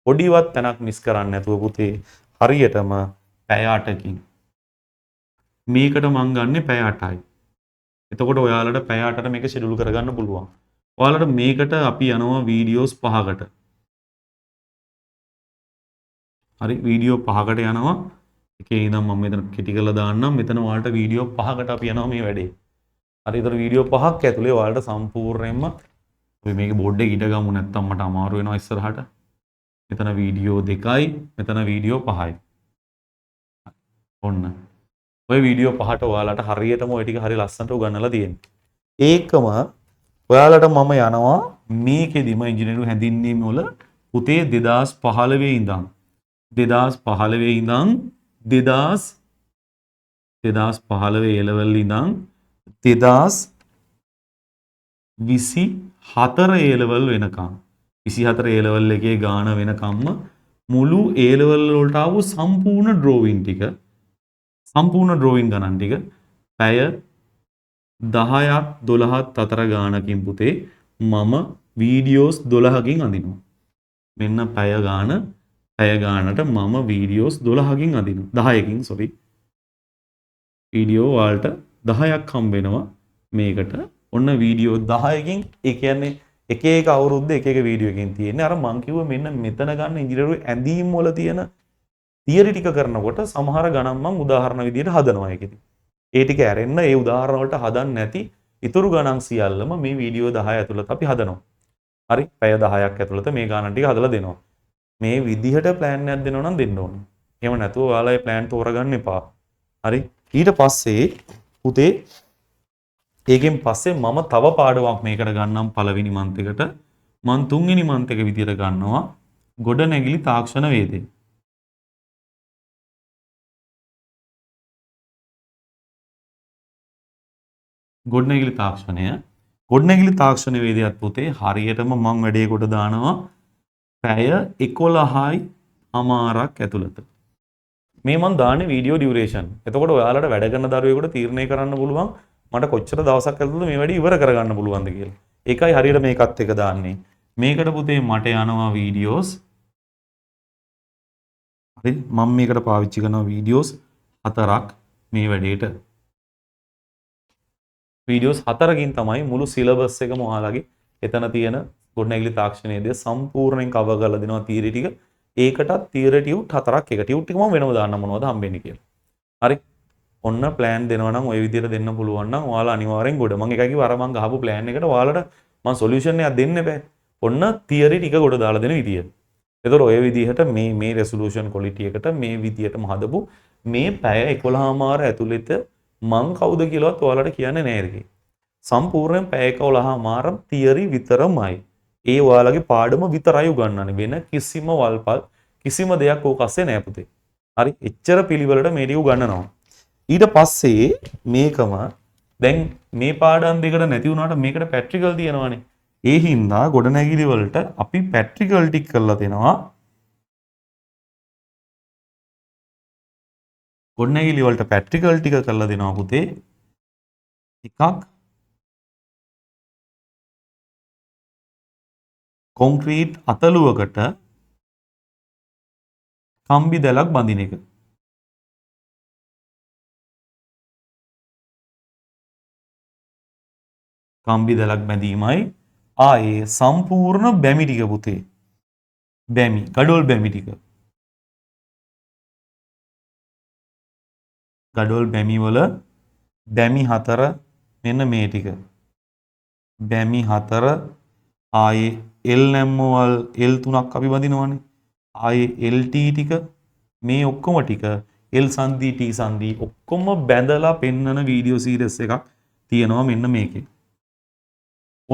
S1: පොඩිවත් තැනක් මිස් කරන්නේ නැතුව පුතේ හරියටම පැය 8කින් මේකට මං ගන්නෙ පැය 8යි. එතකොට ඔයාලට පැය 8ට මේක ෂෙඩියුල් කරගන්න පුළුවන්. ඔයාලට මේකට අපි යනවා වීඩියෝස් 5කට. හරි වීඩියෝ 5කට යනවා. එකේ ඉඳන් මම මෙතන කෙටි කරලා දාන්නම්. මෙතන ඔයාලට වීඩියෝ 5කට අපි යනවා මේ වැඩේ. හරි ඒතර වීඩියෝ 5ක් ඇතුලේ ඔයාලට සම්පූර්ණයෙන්ම අපි මේක බෝඩ් එකේ ඉඩ ගමු නැත්තම් මට අමාරු වෙනවා ඉස්සරහට. මෙතන වීඩියෝ 2යි මෙතන වීඩියෝ 5යි. ඔන්න. ඔය වීඩියෝ 5ට ඔයාලට හරියටම ඔය ටික හරි ලස්සනට උගන්වලා තියෙනවා. ඒකම ඔයාලට මම යනවා මේකෙදිම ඉංජිනේරු හැඳින්වීම වල පුතේ 2015 ඉඳන් 2015 ඉඳන් 2015 A level ඉඳන් 2024 A level වෙනකම් 24 A level එකේ ගාන වෙනකම්ම මුළු A level වලට ආපු සම්පූර්ණ ඩ්‍රෝවින් ටික සම්පූර්ණ ඩ්‍රෝයින් ගණන් ටික පැය 10ක් 12ක් අතර ගානකින් පුතේ මම වීඩියෝස් 12කින් අඳිනවා. මෙන්න පැය ගානට මම වීඩියෝස් 12කින් අඳිනවා. 10කින් sorry. වීඩියෝ වලට 10ක් හම්බ වෙනවා මේකට. ඔන්න වීඩියෝ 10කින් ඒ කියන්නේ එක එක අවුරුද්ද එක එක වීඩියෝ එකකින් තියෙන්නේ. අර මං කිව්ව මෙන්න මෙතන ගන්න ඉංජිනේරු ඇඳීම් වල තියෙන තියරි ටික කරනකොට සමහර ගණන් මම උදාහරණ විදියට හදනවා ඒකෙදි. ඒ ටික ඇරෙන්න ඒ උදාහරණ වලට හදන්න නැති ඉතුරු ගණන් සියල්ලම මේ වීඩියෝ 10 ඇතුළත අපි හදනවා. හරි පැය 10ක් ඇතුළත මේ ගණන් ටික හදලා දෙනවා. මේ විදිහට ප්ලෑන් එකක් දෙනවා නම් දෙන්න ඕනේ. එහෙම නැතුව ඔයාලා ඒ ප්ලෑන් තෝරගන්න එපා. හරි ඊට පස්සේ පුතේ ඒකෙන් පස්සේ මම තව පාඩමක් මේකට ගන්නම් පළවෙනි මන්ත් එකට. මම තුන්වෙනි මන්ත් එක විදියට ගන්නවා ගොඩනැගිලි තාක්ෂණ වේදේ. ගොඩනැගිලි තාක්ෂණ වේදයක් පුතේ හරියටම මම වැඩේ කොට දානවා පැය 11යි අමාරක් ඇතුළත. මේ මම දාන්නේ වීඩියෝ ඩියුරේෂන්. එතකොට ඔයාලට වැඩ කරන දරුවෙකුට තීරණය කරන්න පුළුවන් මට කොච්චර දවසක් ඇතුළත මේ වැඩේ ඉවර කරගන්න පුළුවන්ද කියලා. ඒකයි හරියට මේකත් එක දාන්නේ. මේකට පුතේ මට යනවා වීඩියෝස්. හරි මම මේකට පාවිච්චි කරනවා වීඩියෝස් 4ක් මේ වැඩේට. වීඩියෝස් 4කින් තමයි මුළු සිලබස් එකම ඔයාලගේ එතන තියෙන ගොඩනැගිලි තාක්ෂණයේදී සම්පූර්ණයෙන් කවර් කරලා දෙනවා තියරි ටික. ඒකටත් තියරි ටියුට් 4ක් එක ටියුට් ටික මම වෙනම දාන්න මොනවද හම්බෙන්නේ කියලා. හරි. ඔන්න ප්ලෑන් දෙනවා නම් ওই විදිහට දෙන්න පුළුවන් නම් ඔයාලා අනිවාර්යෙන් ගොඩ. මම එකයි කිව්ව අර මම ගහපු ප්ලෑන් එකට ඔයාලට මම සොලියුෂන් එකක් දෙන්න බෑ. ඔන්න තියරි ටික ගොඩ දාලා දෙන විදිය. ඒතර ඔය විදිහට මේ රෙසොලූෂන් ක්වොලිටි එකට මේ විදිහටම හදපු මේ පැය 11මාර ඇතුළත මං කවුද කියලාවත් ඔයාලට කියන්නේ නෑ ඒකේ. සම්පූර්ණයෙන් පැය 11මාර තියරි විතරමයි. ඒ ඔයාලගේ පාඩම විතරයි උගන්වන්නේ. වෙන කිසිම වල්පල් කිසිම දෙයක් ඕක අස්සේ නෑ පුතේ. හරි. එච්චර පිළිවෙලට මේ ටික උගන්වනවා. ඊට පස්සේ මේකම දැන් මේ පාඩම් දෙකට නැති වුණාට මේකට පැට්‍රිකල් තියෙනවානේ. ඒ හින්දා ගොඩනැගිලි වලට අපි පැට්‍රිකල් ටික කරලා දෙනවා. ගොඩනැගිලි වලට පැට්‍රිකල් ටික කරලා දෙනවා පුතේ. එකක් කොන්ක්‍රීට් අතලුවකට කම්බි දැලක් බඳින එක. කම්බි දැලක් බැඳීමයි ආයේ සම්පූර්ණ බැමි ටික පුතේ. බැමි, ගඩොල් බැමි ටික. ගඩොල් බැමි වල බැමි 4 මෙන්න මේ ටික. බැමි 4 ආයේ L නැම්මවල් L 3ක් අපි බඳිනවනේ. ආයේ LT ටික මේ ඔක්කොම ටික L සංදි T සංදි ඔක්කොම බැඳලා පෙන්නන වීඩියෝ සීරීස් එකක් තියෙනවා මෙන්න මේකේ.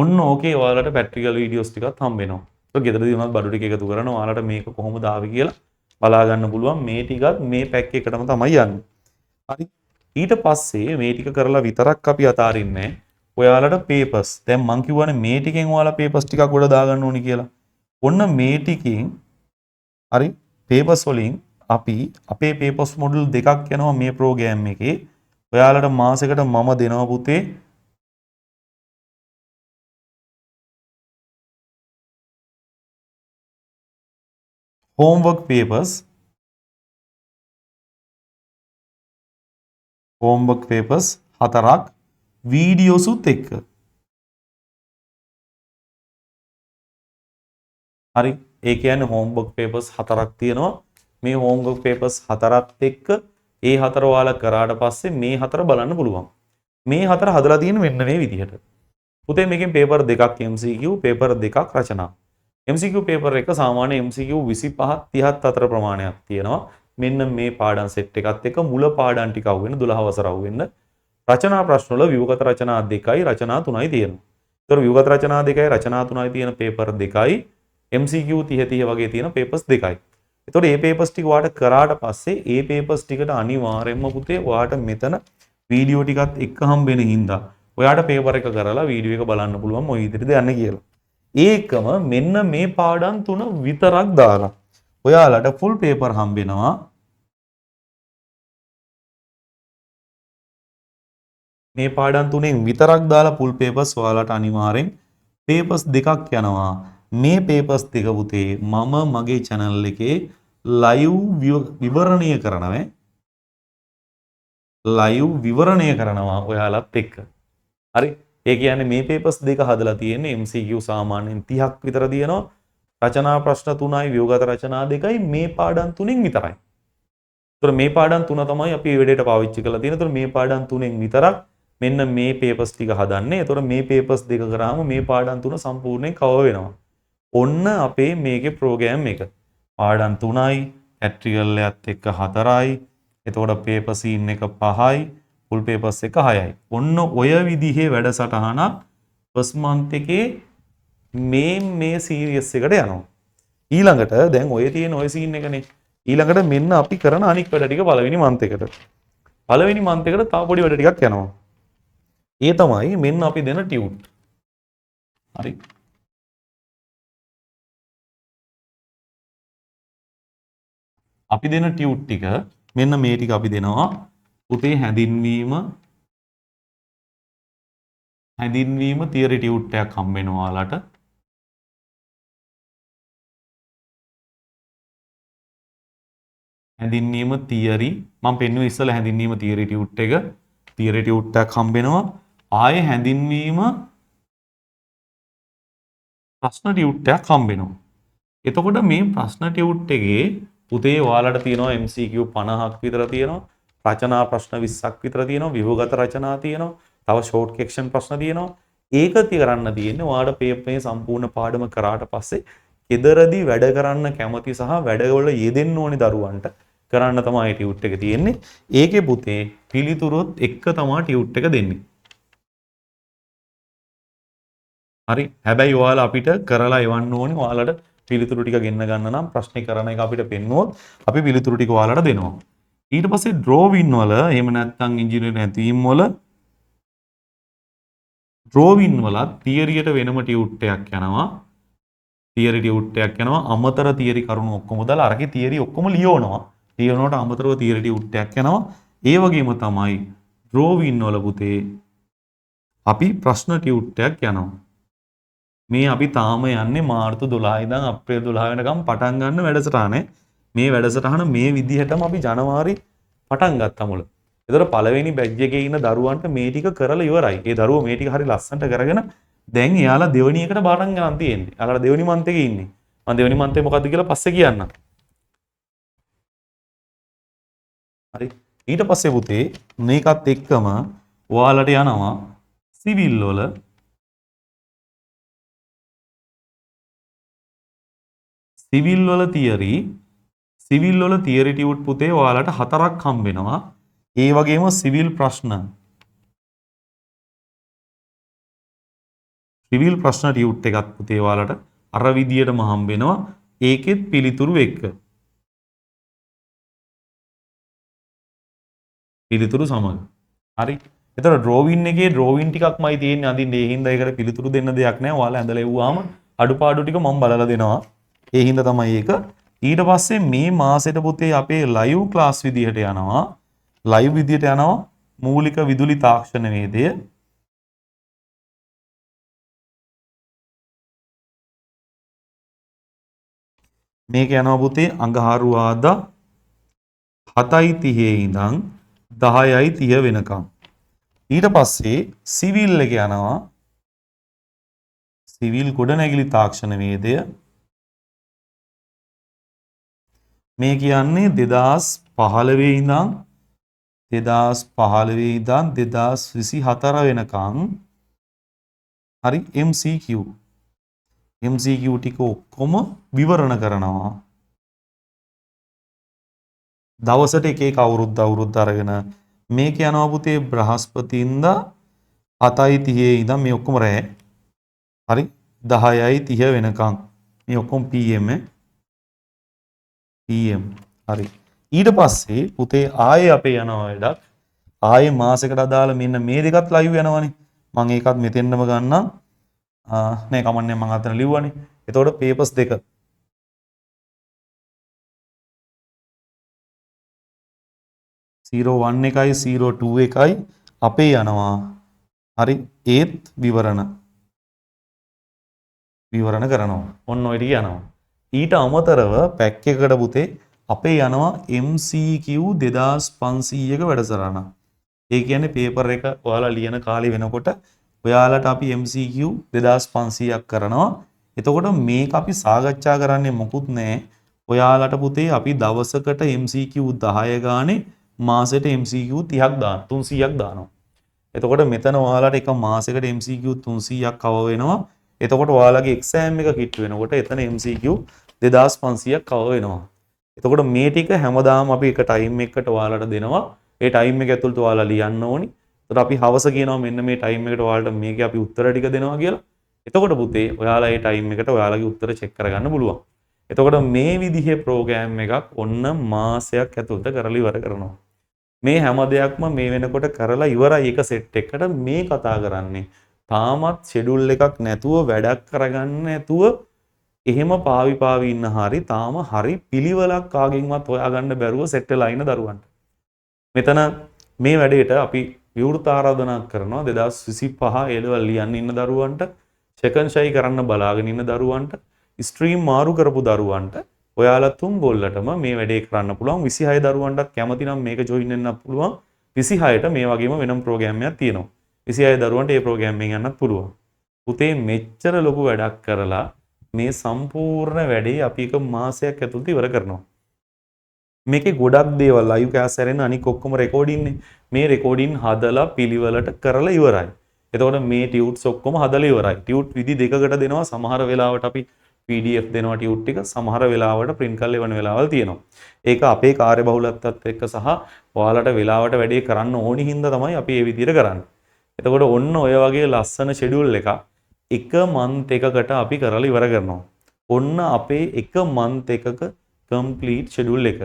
S1: ඔන්න ඕකේ ඔයාලට පැට්‍රිකල් වීඩියෝස් ටිකක් හම්බ වෙනවා. ඒක ගෙදරදී උනත් බඩු ටික එකතු කරන ඔයාලට මේක කොහොමද ආවේ කියලා බලා ගන්න පුළුවන් මේ ටිකත් මේ පැක් එකටම තමයි යන්නේ. හරි. ඊට පස්සේ මේ ටික කරලා විතරක් අපි අතාරින්නේ ඔයාලට පේපර්ස්. දැන් මං කිව්වනේ මේ ටිකෙන් ඔයාලා පේපර්ස් ටිකක් ගොඩ දාගන්න ඕනි කියලා. ඔන්න මේ ටිකෙන් හරි පේපර්ස් වලින් අපි අපේ පේපර්ස් මොඩල් දෙකක් යනවා මේ ප්‍රෝග්‍රෑම් එකේ. ඔයාලට මාසෙකට මම දෙනවා පුතේ homework papers 4ක් වීඩියෝස් උත් එක්ක. හරි ඒ කියන්නේ homework papers 4ක් තියෙනවා. මේ homework papers 4ත් එක්ක ඒ 4 ඔයාලා කරාට පස්සේ මේ 4 බලන්න පුළුවන්. මේ 4 හදලා තියෙන මෙන්න මේ විදිහට. පුතේ මේකෙන් පේපර් දෙකක් MCQ පේපර් දෙකක් රචනා. MCQ පේපර් එක සාමාන්‍ය MCQ 25 30 අතර ප්‍රමාණයක් තියෙනවා. මෙන්න මේ පාඩම් සෙට් එකත් එක්ක මුල පාඩම් ටික අහුවෙන්න 12 වසර අහුවෙන්න. රචනා ප්‍රශ්න වල ව්‍යුහගත රචනා 2යි රචනා 3යි තියෙනවා. ඒතර ව්‍යුහගත රචනා 2යි රචනා 3යි තියෙන පේපර් දෙකයි MCQ 30 වගේ තියෙන පේපර්ස් දෙකයි. ඒතකොට මේ පේපර්ස් ටික ඔයාලට කරාට පස්සේ මේ පේපර්ස් ටිකට අනිවාර්යයෙන්ම පුතේ ඔයාලට මෙතන වීඩියෝ ටිකත් එක්ක හම්බෙන හින්දා ඔයාට පේපර් එක කරලා වීඩියෝ එක බලන්න පුළුවන් මොයි විදිහටද යන්නේ කියලා. ඒකම මෙන්න මේ පාඩම් තුන විතරක් දාලා ඔයාලට ෆුල් පේපර් හම්බෙනවා. මේ පාඩම් තුනෙන් විතරක් දාලා ෆුල් පේපර්ස් ඔයාලට අනිවාර්යෙන් පේපර්ස් දෙකක් යනවා. මේ පේපර්ස් දෙක පුතේ මම මගේ channel එකේ live විවරණය කරනවා. live විවරණය කරනවා ඔයාලත් එක්ක. හරි. ඒ කියන්නේ මේ පේපර්ස් දෙක හදලා තියෙන්නේ MCQ සාමාන්‍යයෙන් 30ක් විතර තියෙනවා. රචනා ප්‍රශ්න 3යි ව්‍යුහගත රචනා 2යි මේ පාඩම් තුනෙන් විතරයි. ඒතර මේ පාඩම් තුන තමයි අපි මේ වෙලේට පාවිච්චි කරලා තියෙන්නේ. ඒතර මේ පාඩම් තුනෙන් විතරක් මෙන්න මේ පේපර්ස් ටික හදන්නේ. ඒතර මේ පේපර්ස් දෙක කරාම මේ පාඩම් තුන සම්පූර්ණයෙන් කවර් වෙනවා. ඔන්න අපේ මේකේ ප්‍රෝග්‍රෑම් එක. පාඩම් 3යි, ඇට්‍රිකල් එකත් එක්ක 4යි. එතකොට පේපර් සීන් එක 5යි, ෆුල් පේපර්ස් එක 6යි. ඔන්න ඔය විදිහේ වැඩසටහනක් ෆස්ට් මන්ත් එකේ මේ සීරියස් එකට යනවා. ඊළඟට දැන් ඔය තියෙන ඔය සීන් එකනේ. ඊළඟට මෙන්න අපි කරන අනික් වැඩ ටික පළවෙනි මන්ත් එකට. පළවෙනි මන්ත් එකට තව පොඩි වැඩ ටිකක් යනවා. ඒ තමයි මෙන්න අපි දෙන ටියුට්. හරි. අපි දෙන ටියුට් ටික මෙන්න මේ ටික අපි දෙනවා. පුතේ හැඳින්වීම තියරි ටියුට් එකක් හම්බ වෙනවා ඔයාලට. හැඳින්වීම තියරි මම පෙන්නුවේ ඉස්සෙල්ලා හැඳින්වීම තියරි ටියුට් එක. තියරි ටියුට් එකක් හම්බ වෙනවා. ආයේ හැඳින්වීම ප්‍රශ්න ටියුට් එකක් හම්බ වෙනවා. එතකොට මේ ප්‍රශ්න ටියුට් එකේ පුතේ ඔයාලට තියෙනවා MCQ 50ක් විතර තියෙනවා. රචනා ප්‍රශ්න 20ක් විතර තියෙනවා. ව්‍යුහගත රචනා තියෙනවා. තව ෂෝට් කෙක්ෂන් ප්‍රශ්න තියෙනවා. ඒක කරන්න තියෙන්නේ ඔයාලට මේ සම්පූර්ණ පාඩම කරාට පස්සේ ගෙදරදී වැඩ කරන්න කැමති සහ වැඩවල යෙදෙන්න ඕනි දරුවන්ට කරන්න තමයි ටියුට් එක තියෙන්නේ. ඒකේ පුතේ පිළිතුරුත් එක්ක තමයි ටියුට් එක දෙන්නේ. හරි. හැබැයි ඔයාලා අපිට කරලා එවන්න ඕනේ. ඔයාලට පිළිතුරු ටික ගෙන්න ගන්න නම් ප්‍රශ්නේ කරන එක අපිට පෙන්නුවොත් අපි පිළිතුරු ටික ඔයාලට දෙනවා. ඊට පස්සේ ඩ්‍රෝවින් වල එහෙම නැත්නම් ඉංජිනේරු නැතිවීම වල ඩ්‍රෝවින් වල තියරියට වෙනම ටියුට් එකක් යනවා. තියරි ටියුට් එකක් යනවා. අමතර තියරි කරුණු ඔක්කොම දාලා අරකේ තියරි ඔක්කොම ලියවනවා. ලියවනකොට අමතරව තියරි ටියුට් එකක් යනවා. ඒ වගේම තමයි ඩ්‍රෝවින් වල පුතේ අපි ප්‍රශ්න ටියුට් එකක් යනවා. මේ අපි තාම යන්නේ මාර්තු 12 ඉඳන් අප්‍රේල් 12 වෙනකම් පටන් ගන්න වැඩසටහනේ. මේ වැඩසටහන මේ විදිහටම අපි ජනවාරි පටන් ගත්තා මුල. ඒතර පළවෙනි බැච් එකේ ඉන්න දරුවන්ට මේ ටික කරලා ඉවරයි. ඒ දරුවෝ මේ ටික හරි ලස්සනට කරගෙන දැන් එයාලා දෙවෙනි එකට බාරන් ගන්න තියෙන්නේ. එයාලා දෙවෙනි මන්ත් එකේ ඉන්නේ. මම දෙවෙනි මන්තේ මොකද්ද කියලා පස්සේ කියන්නම්. හරි. ඊට පස්සේ පුතේ මේකත් එක්කම ඔයාලට යනවා සිවිල් වල සිවිල් වල තියරි ටියුට් පුතේ ඔයාලට 4ක් හම්බ වෙනවා. ඒ වගේම සිවිල් ප්‍රශ්න ටියුට් එකක් පුතේ ඔයාලට අර විදියටම හම්බ වෙනවා. ඒකෙත් පිළිතුරු එක්ක. පිළිතුරු සමග. හරි. එතකොට ඩ්‍රෝවින් එකේ ඩ්‍රෝවින් ටිකක්මයි තියෙන්නේ අඳින්න. ඒ හින්දා ඒකට පිළිතුරු දෙන්න දෙයක් නැහැ. ඔයාලා ඇඳලා එව්වාම අඩුපාඩු ටික මම බලලා දෙනවා. ඒ හින්දා තමයි ඒක. ඊට පස්සේ මේ මාසෙට පුතේ අපේ ලයිව් ක්ලාස් විදිහට යනවා. ලයිව් විදිහට යනවා මූලික විදුලි තාක්ෂණ වේදය. මේක යනවා පුතේ අඟහරුවාදා 7:30 ඉඳන් 10:30 වෙනකම්. ඊට පස්සේ සිවිල් එක යනවා සිවිල් ගොඩනැගිලි තාක්ෂණ වේදය. මේ කියන්නේ 2015 ඉඳන් 2024 වෙනකම්. හරි. MCQ ටික ඔක්කොම විවරණ කරනවා. දවසට එක එක අවුරුද්ද අරගෙන මේක යනවා පුතේ බ්‍රහස්පතින්දා 7:30 ඉඳන් මේ ඔක්කොම රෑ. හරි 10:30 වෙනකම් මේ ඔක්කොම PM හරි. ඊට පස්සේ පුතේ ආයේ අපේ යනවා වැඩක්. ආයේ මාසෙකට අදාළ මෙන්න මේ දෙකත් ලයිව් යනවනේ. මම ඒකත් මෙතෙන්නම ගන්නම්. නෑ කමන්නේ මම අතන ලිව්වනේ. එතකොට පේපර්ස් දෙක. zero 1 එකයි 02 එකයි අපේ යනවා. හරි ඒත් විවරණ කරනවා. ඔන්න ඔය ටික යනවා. ඊට අමතරව පැක් එකකට පුතේ අපේ යනවා MCQ 2500ක වැඩසටහන. ඒ කියන්නේ පේපර් එක ඔයාලා ලියන කාලේ වෙනකොට ඔයාලට අපි MCQ 2500ක් කරනවා. එතකොට මේක අපි සාකච්ඡා කරන්නේ මොකුත් නැහැ. ඔයාලට පුතේ අපි දවසකට MCQ 10 ගානේ මාසෙට MCQ 30ක් දාන 300ක් දානවා. එතකොට මෙතන ඔයාලට එක මාසෙකට MCQ 300ක් කව වෙනවා. එතකොට ඔයාලගේ එක්සෑම් එක කිට් වෙනකොට එතන MCQ 2500ක් කව වෙනවා. එතකොට මේ ටික හැමදාම අපි එක ටයිම් එකකට ඔයාලට දෙනවා. ඒ ටයිම් එක ඇතුළත ඔයාලා ලියන්න ඕනි. එතකොට අපි හවස කියනවා මෙන්න මේ ටයිම් එකට ඔයාලට මේකේ අපි උත්තර ටික දෙනවා කියලා. එතකොට පුතේ ඔයාලා ඒ ටයිම් එකට ඔයාලගේ උත්තර චෙක් කරගන්න පුළුවන්. එතකොට මේ විදිහේ ප්‍රෝග්‍රෑම් එකක් ඔන්න මාසයක් ඇතුළත කරලා ඉවර කරනවා. මේ හැම දෙයක්ම මේ වෙනකොට කරලා ඉවරයි එක සෙට් එකකට මේ කතා කරන්නේ. තාමත් ෂෙඩියුල් එකක් නැතුව වැඩක් කරගන්න නැතුව එහෙම පාවි ඉන්න හරි තාම හරි පිළිවෙලක් කාගෙන්වත් හොයාගන්න බැරුව සෙට් වෙලා ඉන්න දරුවන්ට. මෙතන මේ වැඩේට අපි විවෘත ආරාධනා කරනවා 2025 A level ලියන්න ඉන්න දරුවන්ට, සෙකන්ඩ් ෂයි කරන්න බලාගෙන ඉන්න දරුවන්ට, ස්ට්‍රීම් මාරු කරපු දරුවන්ට ඔයාලා තුන් ගොල්ලටම මේ වැඩේ කරන්න පුළුවන්. 26 දරුවන්ටත් කැමති නම් මේක ජොයින් වෙන්න පුළුවන්. 26ට මේ වගේම වෙනම ප්‍රෝග්‍රෑම් එකක් තියෙනවා. 26 දරුවන්ට මේ ප්‍රෝග්‍රෑම් එකෙන් යන්නත් පුළුවන්. පුතේ මෙච්චර ලොකු වැඩක් කරලා මේ සම්පූර්ණ වැඩේ අපි එක මාසයක් ඇතුළත ඉවර කරනවා. මේකේ ගොඩක් දේවල් ලයිව් ක්ලාස් හැරෙන්න අනික ඔක්කොම රෙකෝඩින් නේ. මේ රෙකෝඩින් හදලා පිළිවෙලට කරලා ඉවරයි. එතකොට මේ ටියුට්ස් ඔක්කොම හදලා ඉවරයි. ටියුට් විදි දෙකකට දෙනවා. සමහර වෙලාවට අපි PDF දෙනවා ටියුට් ටික. සමහර වෙලාවට print කරලා එවන වෙලාවල් තියෙනවා. ඒක අපේ කාර්යබහුලත්වයත් එක්ක සහ ඔයාලට වෙලාවට වැඩේ කරන්න ඕනි හින්දා තමයි අපි මේ විදිහට කරන්නේ. එතකොට ඔන්න ඔය වගේ ලස්සන ෂෙඩියුල් එකක් එක මන්ත් එකකට අපි කරලා ඉවර කරනවා. ඔන්න අපේ එක මන්ත් එකක කම්ප්ලීට් ෂෙඩියුල් එක.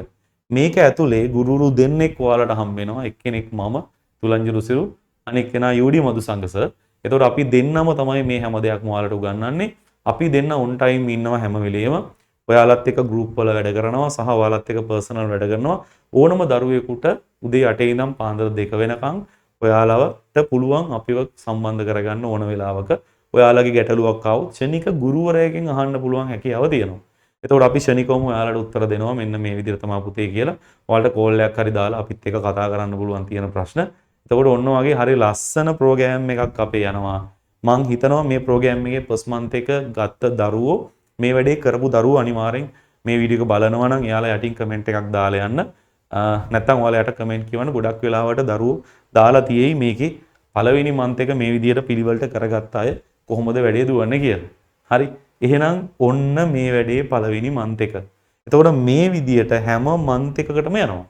S1: මේක ඇතුලේ ගුරුරු දෙන්නෙක් ඔයාලට හම්බ වෙනවා. එක්කෙනෙක් මම තුලංජි රුසිරු, අනෙක් කෙනා යූඩි මදුසංග සර්. එතකොට අපි දෙන්නම තමයි මේ හැම දෙයක්ම ඔයාලට උගන්වන්නේ. අපි දෙන්න ඔන් ටයිම් ඉන්නවා හැම වෙලේම. ඔයාලත් එක්ක ගෲප් වල වැඩ කරනවා සහ ඔයාලත් එක්ක පර්සනල් වැඩ කරනවා. ඕනම දරුවෙකුට උදේ 8 ඉඳන් පාන්දර 2 වෙනකන් ඔයාලට පුළුවන් අපිව සම්බන්ධ කරගන්න ඕන වෙලාවක. ඔයාලගේ ගැටලුවක් ආවොත් ක්ෂණික ගුරුවරයෙක්ගෙන් අහන්න පුළුවන් හැකියාව තියෙනවා. එතකොට අපි ක්ෂණිකවම ඔයාලට උත්තර දෙනවා මෙන්න මේ විදිහට තමයි පුතේ කියලා. ඔයාලට කෝල් එකක් හරි දාලා අපිත් එක්ක කතා කරන්න පුළුවන් තියෙන ප්‍රශ්න. එතකොට ඔන්න වගේ හරි ලස්සන ප්‍රෝග්‍රෑම් එකක් අපේ යනවා. මං හිතනවා මේ ප්‍රෝග්‍රෑම් එකේ ෆස්ට් මන්ත් එක ගත්ත දරුවෝ මේ වැඩේ කරපු දරුවෝ අනිවාර්යෙන් මේ වීඩියෝ එක බලනවා නම් එයාලා යටින් කමෙන්ට් එකක් දාලා යන්න. නැත්නම් ඔයාලා යට කමෙන්ට් කියවන්න. ගොඩක් වෙලාවට දරුවෝ දාලා තියෙයි මේකේ පළවෙනි මන්ත් එක මේ විදිහට පිළිවෙලට කරගත්ත අය කොහොමද වැඩේ දුවන්නේ කියලා. හරි. එහෙනම් ඔන්න මේ වැඩේ පළවෙනි මන්ත් එක. එතකොට මේ විදිහට හැම මන්ත් එකකටම යනවා.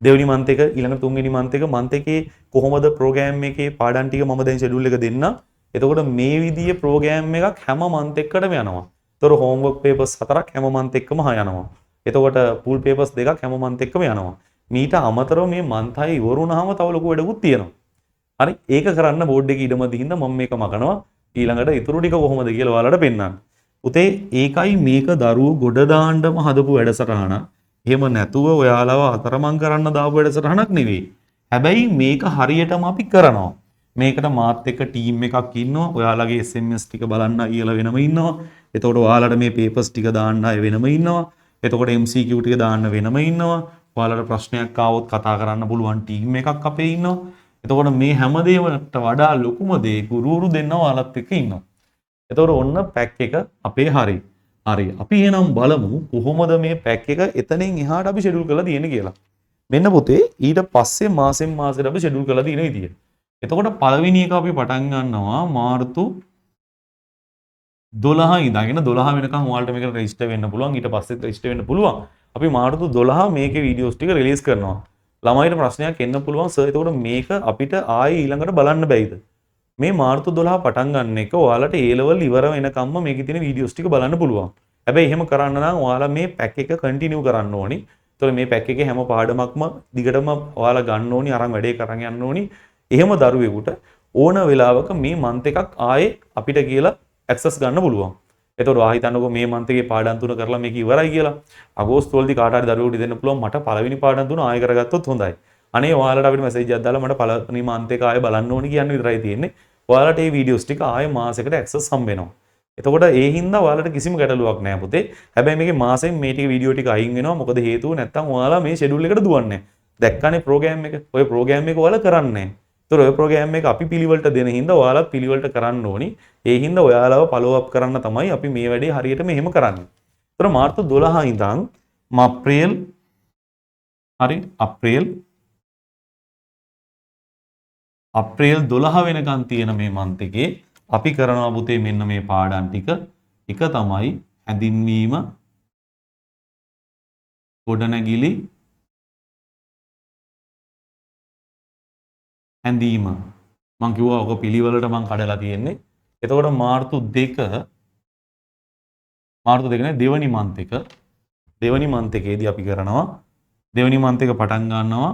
S1: දෙවෙනි මන්ත් එක ඊළඟ තුන්වෙනි මන්ත් එකේ කොහොමද ප්‍රෝග්‍රෑම් එකේ පාඩම් ටික මම දැන් ෂෙඩියුල් එක දෙන්නම්. එතකොට මේ විදිහේ ප්‍රෝග්‍රෑම් එකක් හැම මන්ත් එකකටම යනවා. එතකොට හෝම්වර්ක් පේපර්ස් 4ක් හැම මන්ත් එකකම යනවා. එතකොට පූල් පේපර්ස් 2ක් හැම මන්ත් එකකම යනවා. මීට අමතරව මේ month 6 ඉවර වුණාම තව ලොකු වැඩකුත් තියෙනවා. හරි ඒක කරන්න බෝඩ් එකේ ඉඩම දිහින්ද මම මේක මකනවා ඊළඟට ඉතුරු ටික කොහොමද කියලා ඔයාලට පෙන්නන්න. පුතේ ඒකයි මේක දරුවෝ ගොඩ දාන්නම හදපු වැඩසටහන. එහෙම නැතුව ඔයාලව අතරමං කරන්න දාපු වැඩසටහනක් නෙවෙයි. හැබැයි මේක හරියටම අපි කරනවා. මේකට මාත් එක්ක ටීම් එකක් ඉන්නවා. ඔයාලගේ SMS ටික බලන්න අයියලා වෙනම ඉන්නවා. එතකොට ඔයාලට මේ පේපර්ස් ටික දාන්න අය වෙනම ඉන්නවා. එතකොට MCQ ටික දාන්න වෙනම ඉන්නවා. ඔයාලට ප්‍රශ්නයක් ආවොත් කතා කරන්න පුළුවන් ටීම් එකක් අපේ ඉන්නවා. එතකොට මේ හැමදේමට වඩා ලොකුම දේ ගුරුවරු දෙන්නවා ඔයාලත් එක්ක ඉන්නවා. එතකොට ඔන්න පැක් එක අපේ හරි. හරි. අපි එහෙනම් බලමු කොහොමද මේ පැක් එක එතනින් එහාට අපි ෂෙඩියුල් කරලා තියෙන්නේ කියලා. මෙන්න පුතේ ඊට පස්සේ මාසෙන් මාසෙට අපි ෂෙඩියුල් කරලා තියෙන විදිය. එතකොට පළවෙනි එක අපි පටන් ගන්නවා මාර්තු 12 ඉඳගෙන 12 වෙනකන් ඔයාලට මේකට රෙජිස්ටර් වෙන්න පුළුවන්. ඊට පස්සෙත් රෙජිස්ටර් වෙන්න පුළුවන්. අපි මාර්තු 12 මේකේ වීඩියෝස් ටික රිලීස් කරනවා. ළමයිට ප්‍රශ්නයක් එන්න පුළුවන් සර් එතකොට මේක අපිට ආයේ ඊළඟට බලන්න බැයිද? මේ මාර්තු 12 පටන් ගන්න එක ඔයාලට A level ඉවර වෙනකම්ම මේකේ තියෙන වීඩියෝස් ටික බලන්න පුළුවන්. හැබැයි එහෙම කරන්න නම් ඔයාලා මේ පැක් එක කන්ටිනියු කරන්න ඕනි. එතකොට මේ පැක් එකේ හැම පාඩමක්ම දිගටම ඔයාලා ගන්න ඕනි, අරන් වැඩේ කරන් යන්න ඕනි. එහෙම දරුවෙකුට ඕන වෙලාවක මේ මන්ත් එකක් ආයේ අපිට කියලා ඇක්සස් ගන්න පුළුවන්. එතකොට ආ හිතන්නකෝ මේ මන්ත් එකේ පාඩම් තුන කරලා මේක ඉවරයි කියලා. අගෝස්තු වලදී කාට හරි දරුවෙකුට දෙන්න පුළුවන් මට පළවෙනි පාඩම් තුන ආයෙ කරගත්තොත් හොඳයි. අනේ ඔයාලට අපිට මැසේජ් එකක් දාලා මට පළවෙනි මන්ත් එක ආයෙ බලන්න ඕනි කියන්න විතරයි තියෙන්නේ. ඔයාලට මේ වීඩියෝස් ටික ආයෙ මාසෙකට ඇක්සස් හම්බ වෙනවා. එතකොට ඒ හින්දා ඔයාලට කිසිම ගැටලුවක් නැහැ පුතේ. හැබැයි මේකේ මාසෙන් මේ ටික වීඩියෝ ටික අයින් වෙනවා. මොකද හේතුව නැත්තම් ඔයාලා මේ ෂෙඩියුල් එකට දුවන්නේ නැහැ. දැක්කනේ ප්‍රෝග්‍රෑම් එක. ඔය ප්‍රෝග්‍රෑම් එක ඔයාලා කරන්නේ නැහැ. ඒතර ඔය ප්‍රෝග්‍රෑම් එක අපි පිළිවෙලට දෙන හින්දා ඔයාලා පිළිවෙලට කරන්න ඕනි. ඒ හින්දා ඔයාලව ෆලෝ අප් කරන්න තමයි අපි මේ වැඩේ හරියට මෙහෙම කරන්නේ. ඒතර මාර්තු 12 ඉඳන් අප්‍රේල් 12 වෙනකන් තියෙන මේ මන්ත් එකේ අපි කරනවා පුතේ මෙන්න මේ පාඩම් ටික. එක තමයි හැඳින්වීම, ගොඩනැගිලි, හැඳීම. මං කිව්වා ඔක පිළිවෙලට මං කඩලා තියෙන්නේ. එතකොට මාර්තු 2 නේ දෙවනි මන්ත් එක. දෙවනි මන්ත් එකේදී අපි කරනවා දෙවනි මන්ත් එක පටන් ගන්නවා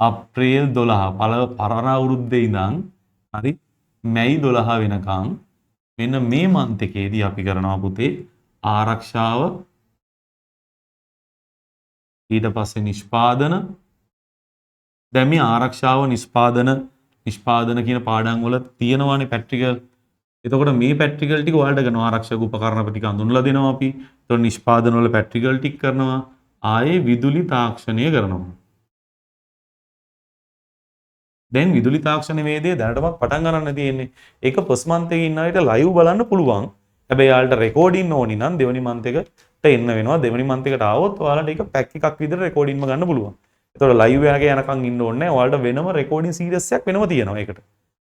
S1: අප්‍රේල් 12 පරණ අවුරුද්දේ ඉඳන් හරි මැයි 12 වෙනකන් මෙන්න මේ මන්ත් එකේදී අපි කරනවා පුතේ ආරක්ෂාව, ඊට පස්සේ නිෂ්පාදන. දැන් මේ ආරක්ෂාව නිෂ්පාදන කියන පාඩම් වල තියෙනවානේ පැට්‍රිකල්. එතකොට මේ පැට්‍රිකල් ටික ඔයාලට ගන්න ආරක්ෂක උපකරණ ටික අඳුනලා දෙනවා අපි. එතකොට නිෂ්පාදන වල පැට්‍රිකල් ටික කරනවා. ආයේ විදුලි තාක්ෂණය කරනවා. දැන් විදුලි තාක්ෂණ වේදේ දැනටමත් පටන් ගන්න තියෙන්නේ. ඒක ෆස්ට් මන්ත් එකේ ඉන්න අයට ලයිව් බලන්න පුළුවන්. හැබැයි යාලට රෙකෝඩින් ඕනි නම් දෙවෙනි මන්ත් එකට එන්න වෙනවා. දෙවෙනි මන්ත් එකට ආවොත් ඔයාලට ඒක පැක් එකක් විතර රෙකෝඩින්ම ගන්න පුළුවන්. එතකොට ලයිව් එකේ යනකම් ඉන්න ඕනේ නැහැ. ඔයාලට වෙනම රෙකෝඩින් සීරීස් එකක් වෙනම තියෙනවා ඒකට.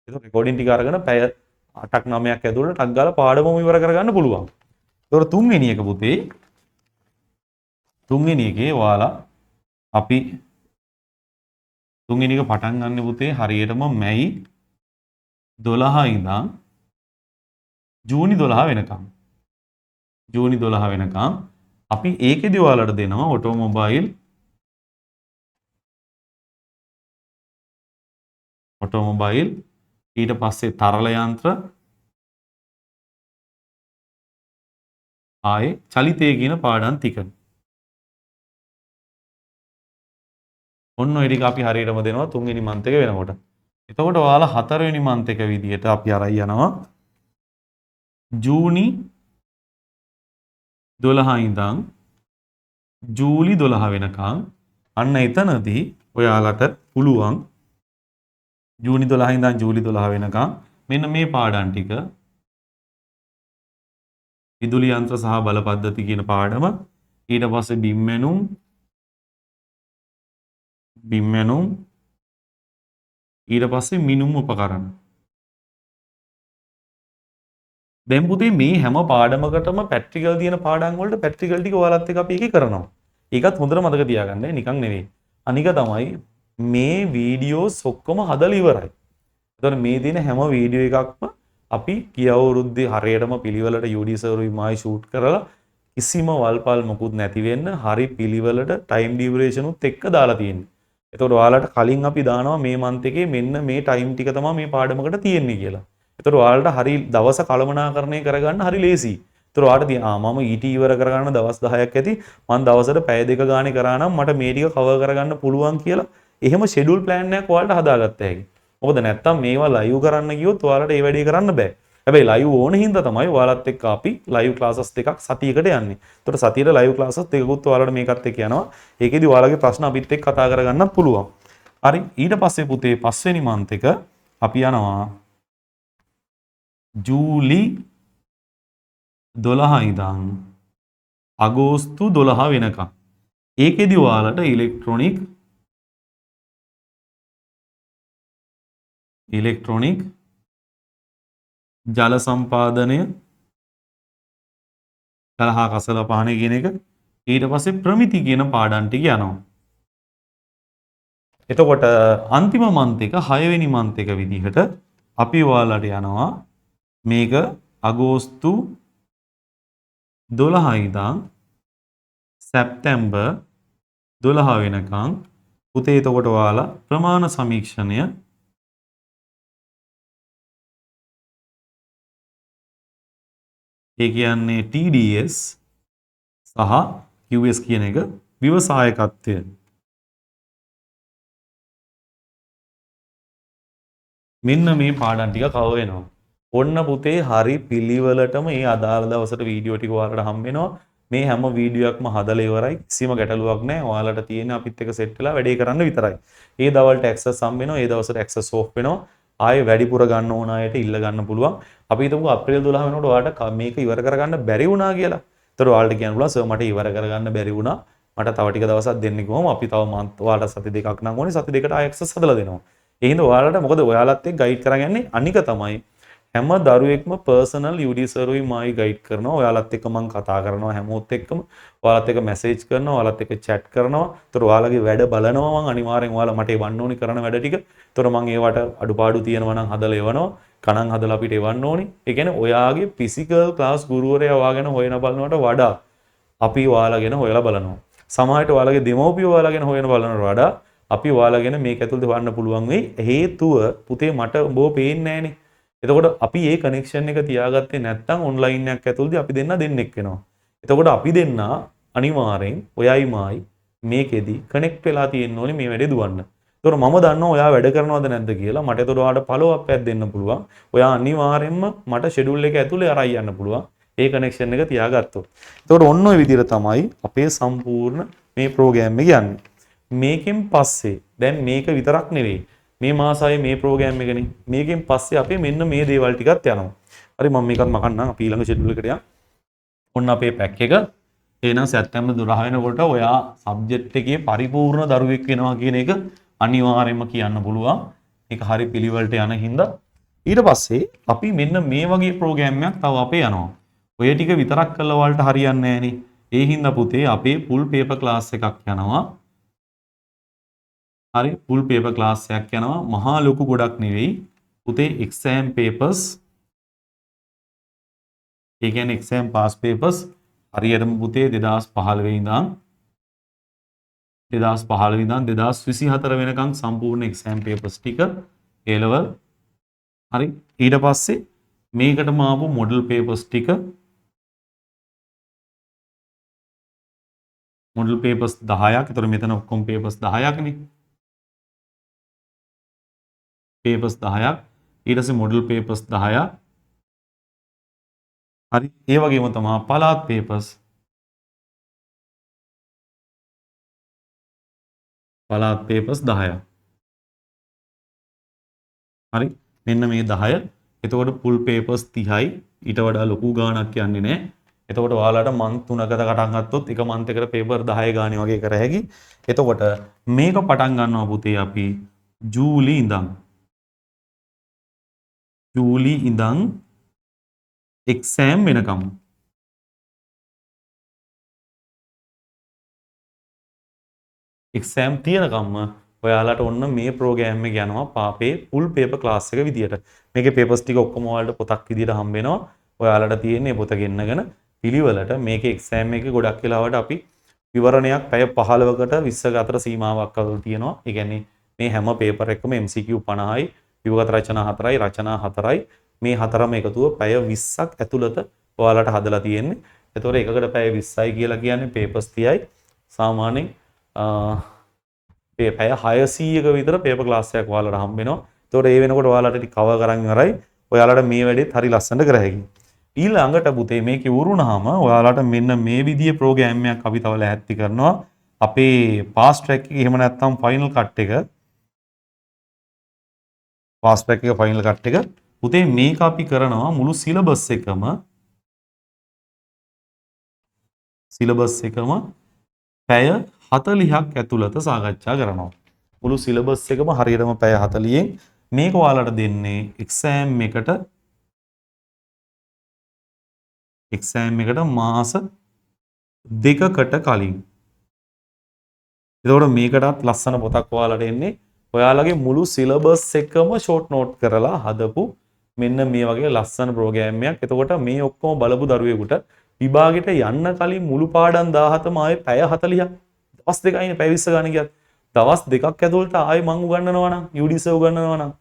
S1: ඒක රෙකෝඩින් ටික අරගෙන පැය 8ක් 9ක් ඇතුළත ටක් ගාලා පාඩමම ඉවර කරගන්න පුළුවන්. එතකොට තුන්වෙනි එක පුතේ තුන්වෙනි එකේ ඔයාලා අපි තුන්වෙනි එක පටන් ගන්න පුතේ හරියටම මැයි 12 ඉඳන් ජූනි 12 වෙනකම්. ජූනි 12 වෙනකම් අපි ඒකෙදි ඔයාලට දෙනවා ඔටෝමොබයිල් ඊට පස්සේ තරල යන්ත්‍ර ආයේ චලිතය කියන පාඩම් ටික. ඔන්න ඔය ටික අපි හරියටම දෙනවා තුන්වෙනි මන්ත් එක වෙනකොට. එතකොට ඔයාලා හතරවෙනි මන්ත් එක විදියට අපි අරයි යනවා ජූනි 12 ඉඳන් ජූලි 12 වෙනකන්. අන්න එතනදී ඔයාලට පුළුවන් ජූනි 12 ඉඳන් ජූලි 12 වෙනකන් මෙන්න මේ පාඩම් ටික විදුලි යන්ත්‍ර සහ බල පද්ධති කියන පාඩම, ඊට පස්සේ බිම්මැනුම් ඊට පස්සේ මිනුම් උපකරණ. දැන් පුතේ මේ හැම පාඩමකටම පැට්‍රිකල් තියෙන පාඩම් වලට පැට්‍රිකල් ටික ඔයාලත් එක්ක අපි එකේ කරනවා. ඒකත් හොඳට මතක තියාගන්න නිකන් නෙවෙයි. අනික තමයි මේ වීඩියෝස් ඔක්කොම හදලා ඉවරයි. එතකොට මේ දින හැම වීඩියෝ එකක්ම අපි ගිය අවුරුද්දේ හරියටම පිළිවෙලට UD සර්වර් විමායි ෂූට් කරලා කිසිම වල්පල් මොකුත් නැති වෙන්න හරි පිළිවෙලට ටයිම් ඩියුරේෂන් උත් එක්ක දාලා තියෙන්නේ. එතකොට ඔයාලට කලින් අපි දානවා මේ මන්ත් එකේ මෙන්න මේ ටයිම් ටික තමයි මේ පාඩමකට තියෙන්නේ කියලා. එතකොට ඔයාලට හරි දවස කළමනාකරණය කරගන්න හරි ලේසියි. එතකොට ඔයාලට මම ඊට ඉවර කරගන්න දවස් 10ක් ඇති. මම දවසට පැය දෙක ගානේ කරා නම් මට මේ ටික කවර් කරගන්න පුළුවන් කියලා එහෙම ෂෙඩියුල් ප්ලෑන් එකක් ඔයාලට හදාගත්ත හැකි. මොකද නැත්තම් මේවා ලයිව් කරන්න ගියොත් ඔයාලට ඒ වැඩේ කරන්න බෑ. හැබැයි ලයිව් ඕන හින්දා තමයි ඔයාලත් එක්ක අපි ලයිව් ක්ලාසස් දෙකක් සතියකට යන්නේ. එතකොට සතියේ ලයිව් ක්ලාසස් දෙකකුත් ඔයාලට මේකත් එක්ක යනවා. ඒකෙදි ඔයාලගේ ප්‍රශ්න අපිත් එක්ක කතා කරගන්නත් පුළුවන්. හරි ඊට පස්සේ පුතේ පස්වෙනි මන්ත් එක අපි යනවා ජූලි 12 ඉඳන් අගෝස්තු 12 වෙනකම්. ඒකෙදි ඔයාලට ඉලෙක්ට්‍රොනික ජල සම්පාදනය කලහ කසල පහන කියන එක ඊට පස්සේ ප්‍රමිති කියන පාඩම් ටික යනවා. එතකොට අන්තිම මන්ත් එක 6 වෙනි මන්ත් එක විදිහට අපි ඔයාලට යනවා මේක අගෝස්තු 12 ඉඳන් සැප්තැම්බර් 12 වෙනකන් පුතේ එතකොට ඔයාලා ප්‍රමාණ සමීක්ෂණය ඒ කියන්නේ TDS සහ QS කියන එක ව්‍යවසායකත්වය මෙන්න මේ පාඩම් ටික කව වෙනවා. ඔන්න පුතේ හරි පිළිවෙලටම මේ අදාළ දවසට වීඩියෝ ටික ඔයාලට හම්බ වෙනවා. මේ හැම වීඩියෝ එකක්ම හදලා ඉවරයි. කිසිම ගැටලුවක් නැහැ. ඔයාලට තියෙන අපිත් එක්ක සෙට් වෙලා වැඩේ කරන්න විතරයි. ඒ දවල්ට ඇක්සස් හම්බ වෙනවා. ඒ දවසට ඇක්සස් ඕෆ් වෙනවා. ආයේ වැඩිපුර ගන්න ඕන අයට ඉල්ල ගන්න පුළුවන්. අපි හිතමු අප්‍රේල් 12 වෙනකොට ඔයාලට මේක ඉවර කරගන්න බැරි වුණා කියලා. ඒතර ඔයාලට කියන්න පුළුවන් සර් මට ඉවර කරගන්න බැරි වුණා. මට තව ටික දවසක් දෙන්න කිව්වම අපි තව මන්ත් ඔයාලට සති දෙකක් නම් ඕනේ. සති දෙකට ආයෙ ඇක්සස් හදලා දෙනවා. ඒ හින්දා ඔයාලට මොකද ඔයාලත් එක්ක ගයිඩ් කරගන්නේ අනික තමයි හැම දරුවෙක්ම පර්සනල් UD සර්වර් මායි ගයිඩ් කරනවා. ඔයාලත් එක්ක මම කතා කරනවා හැමෝත් එක්කම. ඔයාලත් එක්ක මැසේජ් කරනවා. ඔයාලත් එක්ක chat කරනවා. ඒතර ඔයාලගේ වැඩ බලනවා මම අනිවාර්යෙන් ඔයාලා මට එවන්න ඕනි කරන වැඩ ටික. ඒතර මම ඒවට අඩුපාඩු තියෙනවා නම් හදලා එවනවා. කණන් හදලා අපිට එවන්න ඕනි. ඒ කියන්නේ ඔයාගේ ෆිසිකල් ක්ලාස් ගුරුවරයා ඔයාගෙන හොයන බලනවට වඩා අපි ඔයාලාගෙන හොයලා බලනවා. සමහරවිට ඔයාලගේ දෙමව්පියෝ ඔයාලාගෙන හොයන බලනවට වඩා අපි ඔයාලාගෙන මේක ඇතුළත වන්න පුළුවන් වෙයි. හේතුව පුතේ මට උඹව පේන්නේ නැහනේ. එතකොට අපි මේ කනෙක්ෂන් එක තියාගත්තේ නැත්නම් ඔන්ලයින් එකක් ඇතුළතදී අපි දෙන්නෙක් වෙනවා. එතකොට අපි දෙන්න අනිවාර්යෙන් ඔයයි මායි මේකෙදි කනෙක්ට් වෙලා තියෙන්න ඕනේ මේ වැඩේ දුවන්න. එතකොට මම දන්නවා ඔයා වැඩ කරනවද නැද්ද කියලා. මට එතකොට ඔයාලට ෆලෝ අප් එකක් දෙන්න පුළුවන්. ඔයා අනිවාර්යෙන්ම මට ෂෙඩියුල් එක ඇතුලේ අරයි යන්න පුළුවන්. ඒ කනෙක්ෂන් එක තියාගත්තොත්. එතකොට ඔන්න ඔය විදිහට තමයි අපේ සම්පූර්ණ මේ ප්‍රෝග්‍රෑම් එක යන්නේ. මේකෙන් පස්සේ දැන් මේක විතරක් නෙවෙයි. මේ මාසයේ මේ ප්‍රෝග්‍රෑම් එකනේ. මේකෙන් පස්සේ අපි මෙන්න මේ දේවල් ටිකත් යනවා. හරි මම මේකත් මකන්නම්. අපි ඊළඟ ෂෙඩියුල් එකට යමු. ඔන්න අපේ පැක් එක. එහෙනම් සැප්තැම්බර් 12 වෙනකොට ඔයා සබ්ජෙක්ට් එකේ පරිපූර්ණ දරුවෙක් වෙනවා කියන එක අනිවාර්යයෙන්ම කියන්න පුළුවන්. ඒක හරි පිළිවෙලට යන හින්දා ඊට පස්සේ අපි මෙන්න මේ වගේ ප්‍රෝග්‍රෑම් එකක් තව අපේ යනවා. ඔය ටික විතරක් කළා වලට හරියන්නේ නැහනේ. ඒ හින්දා පුතේ අපේ ෆුල් පේපර් ක්ලාස් එකක් යනවා. හරි ෆුල් පේපර් ක්ලාස් එකක් යනවා. මහා ලොකු ගොඩක් නෙවෙයි. පුතේ එක්සෑම් පේපර්ස් ඒ කියන්නේ එක්සෑම් පාස් පේපර්ස් හරියටම පුතේ 2015 ඉඳන් 2024 වෙනකන් සම්පූර්ණ එක්සෑම් පේපර්ස් ටික A level හරි ඊට පස්සේ මේකටම ආපු මොඩල් පේපර්ස් ටික මොඩල් පේපර්ස් 10ක්. ඒතර මෙතන ඔක්කොම පේපර්ස් 10ක්නේ. පේපර්ස් 10ක් ඊට පස්සේ මොඩල් පේපර්ස් 10ක්. හරි ඒ වගේම තමයි පළාත් පේපර්ස් 10ක්. හරි මෙන්න මේ 10. එතකොට ෆුල් පේපර්ස් 30යි. ඊට වඩා ලොකු ගාණක් යන්නේ නැහැ. එතකොට ඔයාලට මන්ත් 3කට පටන් ගත්තොත් එක මන්ත් එකකට පේපර් 10 ගානේ වගේ කර හැකි. එතකොට මේක පටන් ගන්නවා පුතේ අපි ජූලි ඉඳන් එක්සෑම් වෙනකම්. එක්සෑම් තියෙනකම්ම ඔයාලට ඔන්න මේ ප්‍රෝග්‍රෑම් එක යනවා පාපේ ෆුල් පේපර් ක්ලාස් එක විදියට. මේකේ පේපර්ස් ටික ඔක්කොම ඔයාලට පොතක් විදියට හම්බ වෙනවා. ඔයාලට තියෙන්නේ පොත ගෙන්නගෙන පිළිවෙලට මේකේ එක්සෑම් එකේ ගොඩක් වෙලාවට අපි විවරණයක් පැය 15කට 20ක අතර සීමාවක් අතර තියෙනවා. ඒ කියන්නේ මේ හැම පේපර් එකකම MCQ 50යි, විවගත රචනා 4යි, රචනා 4යි. මේ හතරම එකතුව පැය 20ක් ඇතුළත ඔයාලට හදලා තියෙන්නේ. ඒතකොට එකකට පැය 20යි කියලා කියන්නේ පේපර්ස් 30යි. සාමාන්‍යයෙන් පැය 600ක විතර පේපර් ක්ලාස් එකක් ඔයාලට හම්බ වෙනවා. ඒතකොට ඒ වෙනකොට ඔයාලට ටික කවර් කරන් ඉවරයි. ඔයාලට මේ වැඩේත් හරි ලස්සනට කර හැකියි. ඊළඟට පුතේ මේකේ උරුණාම ඔයාලට මෙන්න මේ විදිහේ ප්‍රෝග්‍රෑම් එකක් අපි තව ලෑස්ති කරනවා. අපේ පාස් ට්‍රැක් එකේ එහෙම නැත්නම් ෆයිනල් කට් එක පාස් ට්‍රැක් එක ෆයිනල් කට් එක පුතේ මේක අපි කරනවා මුළු සිලබස් එකම පැය 40ක් ඇතුළත සාකච්ඡා කරනවා. මුළු සිලබස් එකම හරියටම පැය 40න් මේක ඔයාලට දෙන්නේ එක්සෑම් එකට මාස 2කට කලින්. එතකොට මේකටත් ලස්සන පොතක් ඔයාලට එන්නේ. ඔයාලගේ මුළු සිලබස් එකම ෂෝට් නෝට් කරලා හදපු මෙන්න මේ වගේ ලස්සන ප්‍රෝග්‍රෑම් එකක්. එතකොට මේ ඔක්කොම බලපු දරුවෙකුට විභාගෙට යන්න කලින් මුළු පාඩම් 17ම ආයේ පැය 40ක් දවස් දෙකයිනේ පැය 20 ගන්න ගියත් දවස් දෙකක් ඇතුළත ආයේ මං උගන්වනවා නම් UDC උගන්වනවා නම්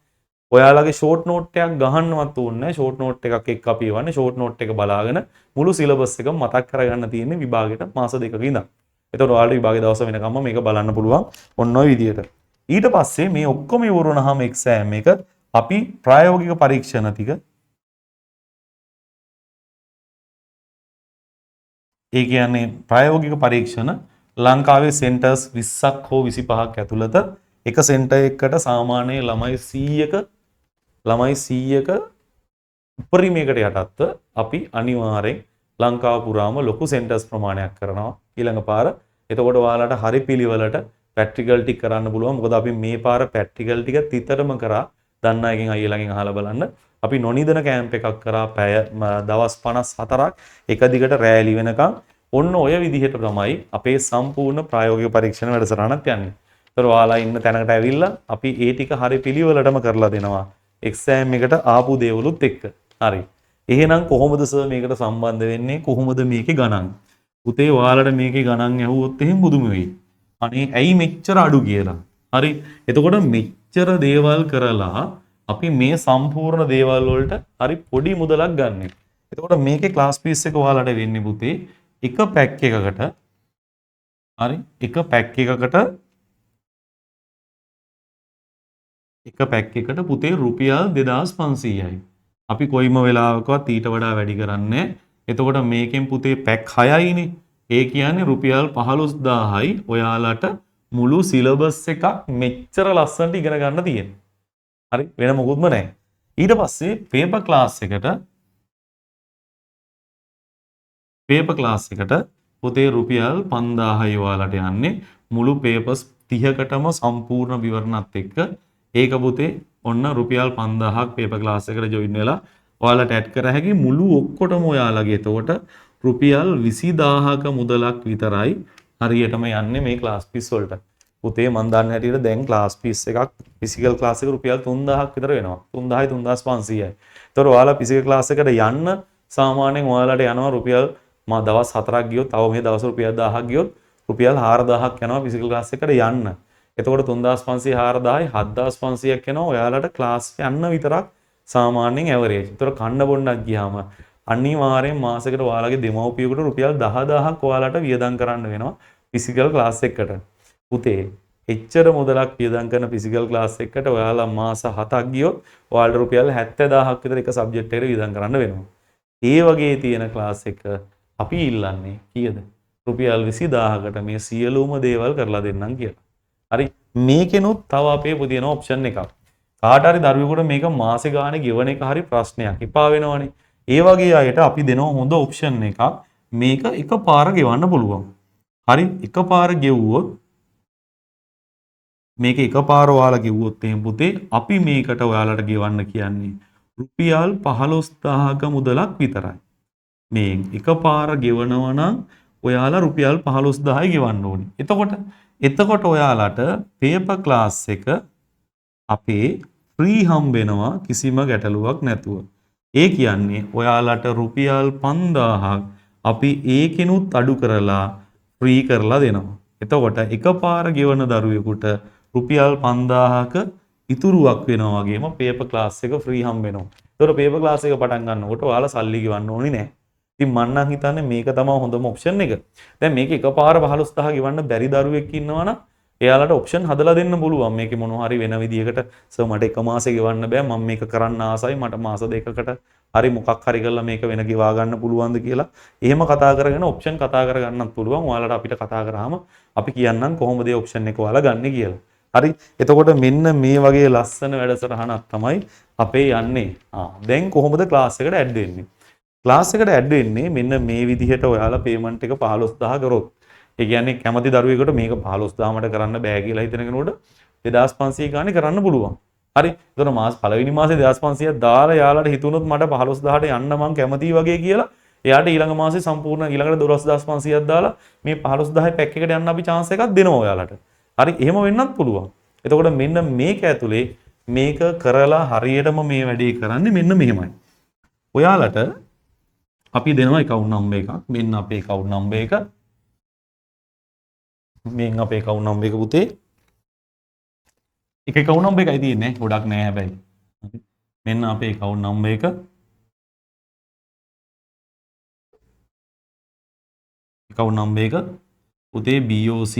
S1: ඔයාලගේ ෂෝට් නෝට් එකක් ගහන්නවත් ඕනේ නැහැ. ෂෝට් නෝට් එකක් එක්ක අපි එවන්නේ ෂෝට් නෝට් එක බලාගෙන මුළු සිලබස් එක මතක් කරගන්න තියෙන්නේ විභාගෙට මාස දෙකක ඉඳන්. එතකොට ඔයාලට විභාගේ දවස වෙනකම්ම මේක බලන්න පුළුවන් ඔන්න ඔය විදියට. ඊට පස්සේ මේ ඔක්කොම ඉවරුනහම එක්සෑම් එක අපි ප්‍රායෝගික පරීක්ෂණ ටික ඒ කියන්නේ ප්‍රායෝගික පරීක්ෂණ ලංකාවේ සෙන්ටර්ස් 20ක් හෝ 25ක් ඇතුළත එක සෙන්ටර් එකකට සාමාන්‍ය ළමයි 100ක උපරිමයකට යටත්ව අපි අනිවාර්යෙන් ලංකාව පුරාම ලොකු සෙන්ටර්ස් ප්‍රමාණයක් කරනවා ඊළඟ පාර. එතකොට ඔයාලට හරි පිළිවෙලට ප්‍රැක්ටිකල් ටික කරන්න පුළුවන්. මොකද අපි මේ පාර ප්‍රැක්ටිකල් ටික තිතරම කරා. දන්න එකෙන් අයියලාගෙන් අහලා බලන්න. අපි නොනිදන කැම්ප් එකක් කරා දවස් 54ක් එක දිගට රැලි වෙනකන්. ඔන්න ඔය විදිහට තමයි අපේ සම්පූර්ණ ප්‍රායෝගික පරීක්ෂණ වැඩසටහනක් යන්නේ. ඒතර ඔයාලා ඉන්න තැනකට ඇවිල්ලා අපි ඒ ටික හරි පිළිවෙලටම කරලා දෙනවා. එක්සෑම් එකට ආපු දේවලුත් එක්ක. හරි. එහෙනම් කොහොමද සර් මේකට සම්බන්ධ වෙන්නේ? කොහොමද මේකේ ගණන්? පුතේ ඔයාලට මේකේ ගණන් ඇහුවොත් එහෙම බුදුම වෙයි. අනේ ඇයි මෙච්චර අඩු කියලා. හරි. එතකොට මෙච්චර දේවල් කරලා අපි මේ සම්පූර්ණ දේවල් වලට හරි පොඩි මුදලක් ගන්න. එතකොට මේකේ ක්ලාස් ෆීස් එක ඔයාලට වෙන්නේ පුතේ එක පැක් එකකට හරි එක පැක් එකට පුතේ රුපියල් 2500යි. අපි කොයිම වෙලාවකවත් ඊට වඩා වැඩි කරන්නේ. එතකොට මේකෙන් පුතේ පැක් 6යිනේ. ඒ කියන්නේ රුපියල් 15000යි ඔයාලට මුළු සිලබස් එකක් මෙච්චර ලස්සනට ඉගෙන ගන්න තියෙන්නේ. හරි වෙන මොකුත්ම නැහැ. ඊට පස්සේ පේපර් ක්ලාස් එකට පුතේ රුපියල් 5000යි ඔයාලට යන්නේ මුළු පේපර්ස් 30කටම සම්පූර්ණ විවරණත් එක්ක. ඒක පුතේ ඔන්න රුපියල් 5000ක් පේපර් ක්ලාස් එකට ජොයින් වෙලා ඔයාලට ඇඩ් කර හැකි මුළු ඔක්කොටම ඔයාලගේ එතකොට රුපියල් 20000ක මුදලක් විතරයි හරියටම යන්නේ මේ ක්ලාස් ෆීස් වලට. පුතේ මන් දන්න හැටියට දැන් ක්ලාස් ෆීස් එකක් ෆිසිකල් ක්ලාස් එක රුපියල් 3000ක් විතර වෙනවා. 3000යි 3500යි. ඒතර ඔයාලා ෆිසිකල් ක්ලාස් එකට යන්න සාමාන්‍යයෙන් ඔයාලට යනවා රුපියල් දවස් 4ක් ගියොත් තව මේ දවස් රුපියල් 1000ක් ගියොත් රුපියල් 4000ක් යනවා ෆිසිකල් ක්ලාස් එකට යන්න. එතකොට 3500 4000යි 7500ක් යනවා ඔයාලට ක්ලාස් යන්න විතරක් සාමාන්‍යයෙන් ඇවරේජ්. ඒතර කන්න බොන්නක් ගියාම අනිවාර්යෙන් මාසෙකට ඔයාලගේ දෙමව්පියෙකුට රුපියල් 10000ක් ඔයාලට වියදම් කරන්න වෙනවා ෆිසිකල් ක්ලාස් එකකට. පුතේ එච්චර මුදලක් වියදම් කරන ෆිසිකල් ක්ලාස් එකකට ඔයාලා මාස 7ක් ගියොත් ඔයාලට රුපියල් 70000ක් විතර එක සබ්ජෙක්ට් එකකට වියදම් කරන්න වෙනවා. ඒ වගේ තියෙන ක්ලාස් එක අපි ඉල්ලන්නේ කීයද? රුපියල් 20000කට මේ සියලුම දේවල් කරලා දෙන්නම් කියලා. හරි මේකෙනුත් තව අපේ පුදින ඔප්ෂන් එකක්. කාට හරි දරුවෙකුට මේක මාසෙ ගානේ ගෙවන එක හරි ප්‍රශ්නයක්. එපා වෙනවනේ. ඒ වගේ අයට අපි දෙනවා හොඳ ඔප්ෂන් එකක්. මේක එකපාර ගෙවන්න පුළුවන්. හරි එකපාර ගෙවුවොත් මේක එකපාර ඔයාලා ගෙවුවොත් එහෙනම් පුතේ අපි මේකට ඔයාලට ගෙවන්න කියන්නේ රුපියල් 15000ක මුදලක් විතරයි. මේ එකපාර ගෙවනවා නම් ඔයාලා රුපියල් 15000යි ගෙවන්න ඕනේ. එතකොට ඔයාලට පේපර් ක්ලාස් එක අපේ ෆ්‍රී හම්බ වෙනවා කිසිම ගැටලුවක් නැතුව. ඒ කියන්නේ ඔයාලට රුපියල් 5000ක් අපි ඒකිනුත් අඩු කරලා ෆ්‍රී කරලා දෙනවා. එතකොට එකපාර ගෙවන දරුවෙකුට රුපියල් 5000ක ඉතුරුවක් වෙනවා වගේම පේපර් ක්ලාස් එක ෆ්‍රී හම්බ වෙනවා. ඒතකොට පේපර් ක්ලාස් එක පටන් ගන්නකොට ඔයාලා සල්ලි ගෙවන්න ඕනේ නැහැ. ඉතින් මම නම් හිතන්නේ මේක තමයි හොඳම ඔප්ෂන් එක. දැන් මේක එකපාර 15000 ගෙවන්න බැරි දරුවෙක් ඉන්නවා නම් එයාලට ඔප්ෂන් හදලා දෙන්න පුළුවන්. මේකේ මොනවා හරි වෙන විදියකට සර් මට එක මාසෙ ගෙවන්න බෑ. මම මේක කරන්න ආසයි. මට මාස දෙකකට හරි මොකක් හරි කරලා මේක වෙන ගෙවා ගන්න පුළුවන්ද කියලා. එහෙම කතා කරගෙන ඔප්ෂන් කතා කරගන්නත් පුළුවන්. ඔයාලට අපිට කතා කරාම අපි කියන්නම් කොහොමද මේ ඔප්ෂන් එක ඔයාලා ගන්න කියලා. හරි. එතකොට මෙන්න මේ වගේ ලස්සන වැඩසටහනක් තමයි අපේ යන්නේ. දැන් කොහොමද ක්ලාස් එකට ඇඩ් වෙන්නේ? ක්ලාස් එකට ඇඩ් වෙන්නේ මෙන්න මේ විදිහට ඔයාලා පේමන්ට් එක 15000 කරොත්. ඒ කියන්නේ කැමති දරුවෙකුට මේක 15000කට කරන්න බෑ කියලා හිතන කෙනෙකුට 2500 ගානේ කරන්න පුළුවන්. හරි. එතකොට මාස පළවෙනි මාසේ 2500ක් දාලා යාළුවාට හිතුනොත් මට 15000ට යන්න මං කැමතියි වගේ කියලා එයාට ඊළඟ මාසේ සම්පූර්ණ ඊළඟට 12500ක් දාලා මේ 15000 පැක් එකට යන්න අපි chance එකක් දෙනවා ඔයාලට. හරි. එහෙම වෙන්නත් පුළුවන්. එතකොට මෙන්න මේක ඇතුලේ මේක කරලා හරියටම මේ වැඩේ කරන්නේ මෙන්න මෙහෙමයි. ඔයාලට අපි දෙනවා account number එකක්. මෙන්න අපේ account number එක. මෙන්න අපේ account number එක පුතේ. එක account number එකයි තියෙන්නේ. ගොඩක් නෑ හැබැයි. මෙන්න අපේ account number එක. account number එක පුතේ BOC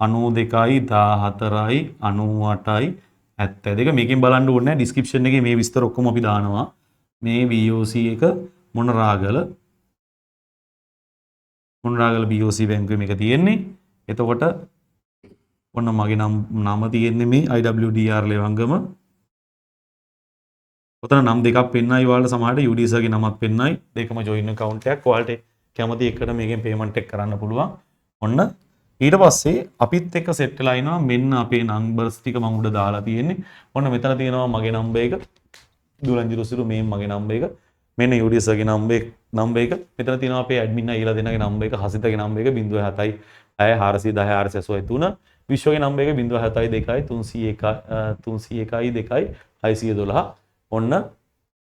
S1: 92යි 14යි 98යි 72. මේකෙන් බලන්න ඕනේ නැහැ. description එකේ මේ විස්තර ඔක්කොම අපි දානවා. මේ BOC එක මොනරාගල BOC බැංකුවේ මේක තියෙන්නේ. එතකොට ඔන්න මගේ නම තියෙන්නේ මේ IWDR ලෙවංගම. ඔතන නම් දෙකක් පෙන්නයි ඔයාලට සමහරට UD සර්ගේ නමක් පෙන්නයි. දෙකම join account එකක්. ඔයාලට කැමති එකට මේකෙන් payment එක කරන්න පුළුවන්. ඔන්න ඊට පස්සේ අපිත් එක්ක සෙට් වෙලා ඉනවා. මෙන්න අපේ numbers ටික මම උඩ දාලා තියෙන්නේ. ඔන්න මෙතන තියෙනවා මගේ number එක. දුලංජිරුසිරු මේ මගේ number එක. මෙන්න UD සර්ගේ number එක. මෙතන තියෙනවා අපේ admin අයලා දෙනගේ number එක. හසිතගේ number එක 07යි 6 410 483. විශ්වගේ number එක 072 301 612. ඔන්න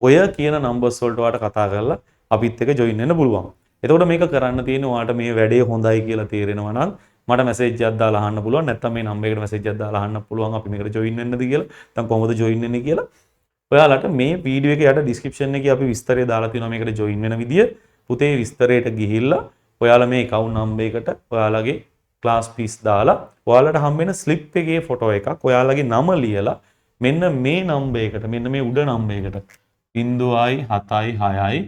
S1: ඔය කියන numbers වලට ඔයාලට කතා කරලා අපිත් එක්ක join වෙන්න පුළුවන්. එතකොට මේක කරන්න තියෙන්නේ ඔයාලට මේ වැඩේ හොඳයි කියලා තේරෙනවා නම් මට message එකක් දාලා අහන්න පුළුවන්. නැත්නම් මේ number එකට message එකක් දාලා අහන්න පුළුවන් අපි මේකට join වෙන්නද කියලා. නැත්නම් කොහොමද join වෙන්නේ කියලා. ඔයාලට මේ වීඩියෝ එකේ යට description එකේ අපි විස්තරය දාලා තියෙනවා මේකට join වෙන විදිය. පුතේ විස්තරයට ගිහිල්ලා ඔයාලා මේ account number එකට ඔයාලගේ class fees දාලා ඔයාලට හම්බ වෙන slip එකේ photo එකක් ඔයාලගේ නම ලියලා මෙන්න මේ number එකට මෙන්න මේ උඩ number එකට 0.76යි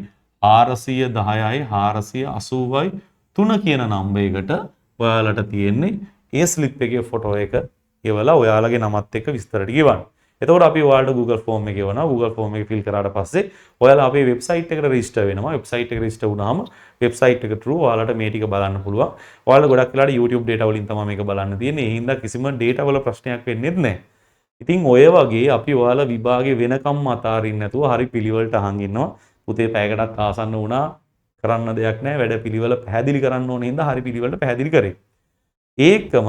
S1: 410යි 480යි 3 කියන number එකට ඔයාලට තියෙන්නේ ඒ slip එකේ photo එක එවලා ඔයාලගේ නමත් එක්ක විස්තරට ගෙවන්න. එතකොට අපි ඔයාලට Google form එක ගෙවනවා. Google form එක fill කරාට පස්සේ ඔයාලා අපේ website එකට register වෙනවා. website එකට register වුණාම website එක through ඔයාලට මේ ටික බලන්න පුළුවන්. ඔයාලට ගොඩක් වෙලාවට YouTube data වලින් තමයි මේක බලන්න තියෙන්නේ. ඒ හින්දා කිසිම data වල ප්‍රශ්නයක් වෙන්නේ නැහැ. ඉතින් ඔය වගේ අපි ඔයාලා විභාගේ වෙනකම් අතාරින්න නැතුව හරි පිළිවෙලට අහන් ඉන්නවා. පුතේ පැයකටත් ආසන්න වුණා. කරන්න දෙයක් නැහැ. වැඩ පිළිවෙල පැහැදිලි කරන්න ඕනේ හින්දා හරි පිළිවෙලට පැහැදිලි කරේ. ඒකම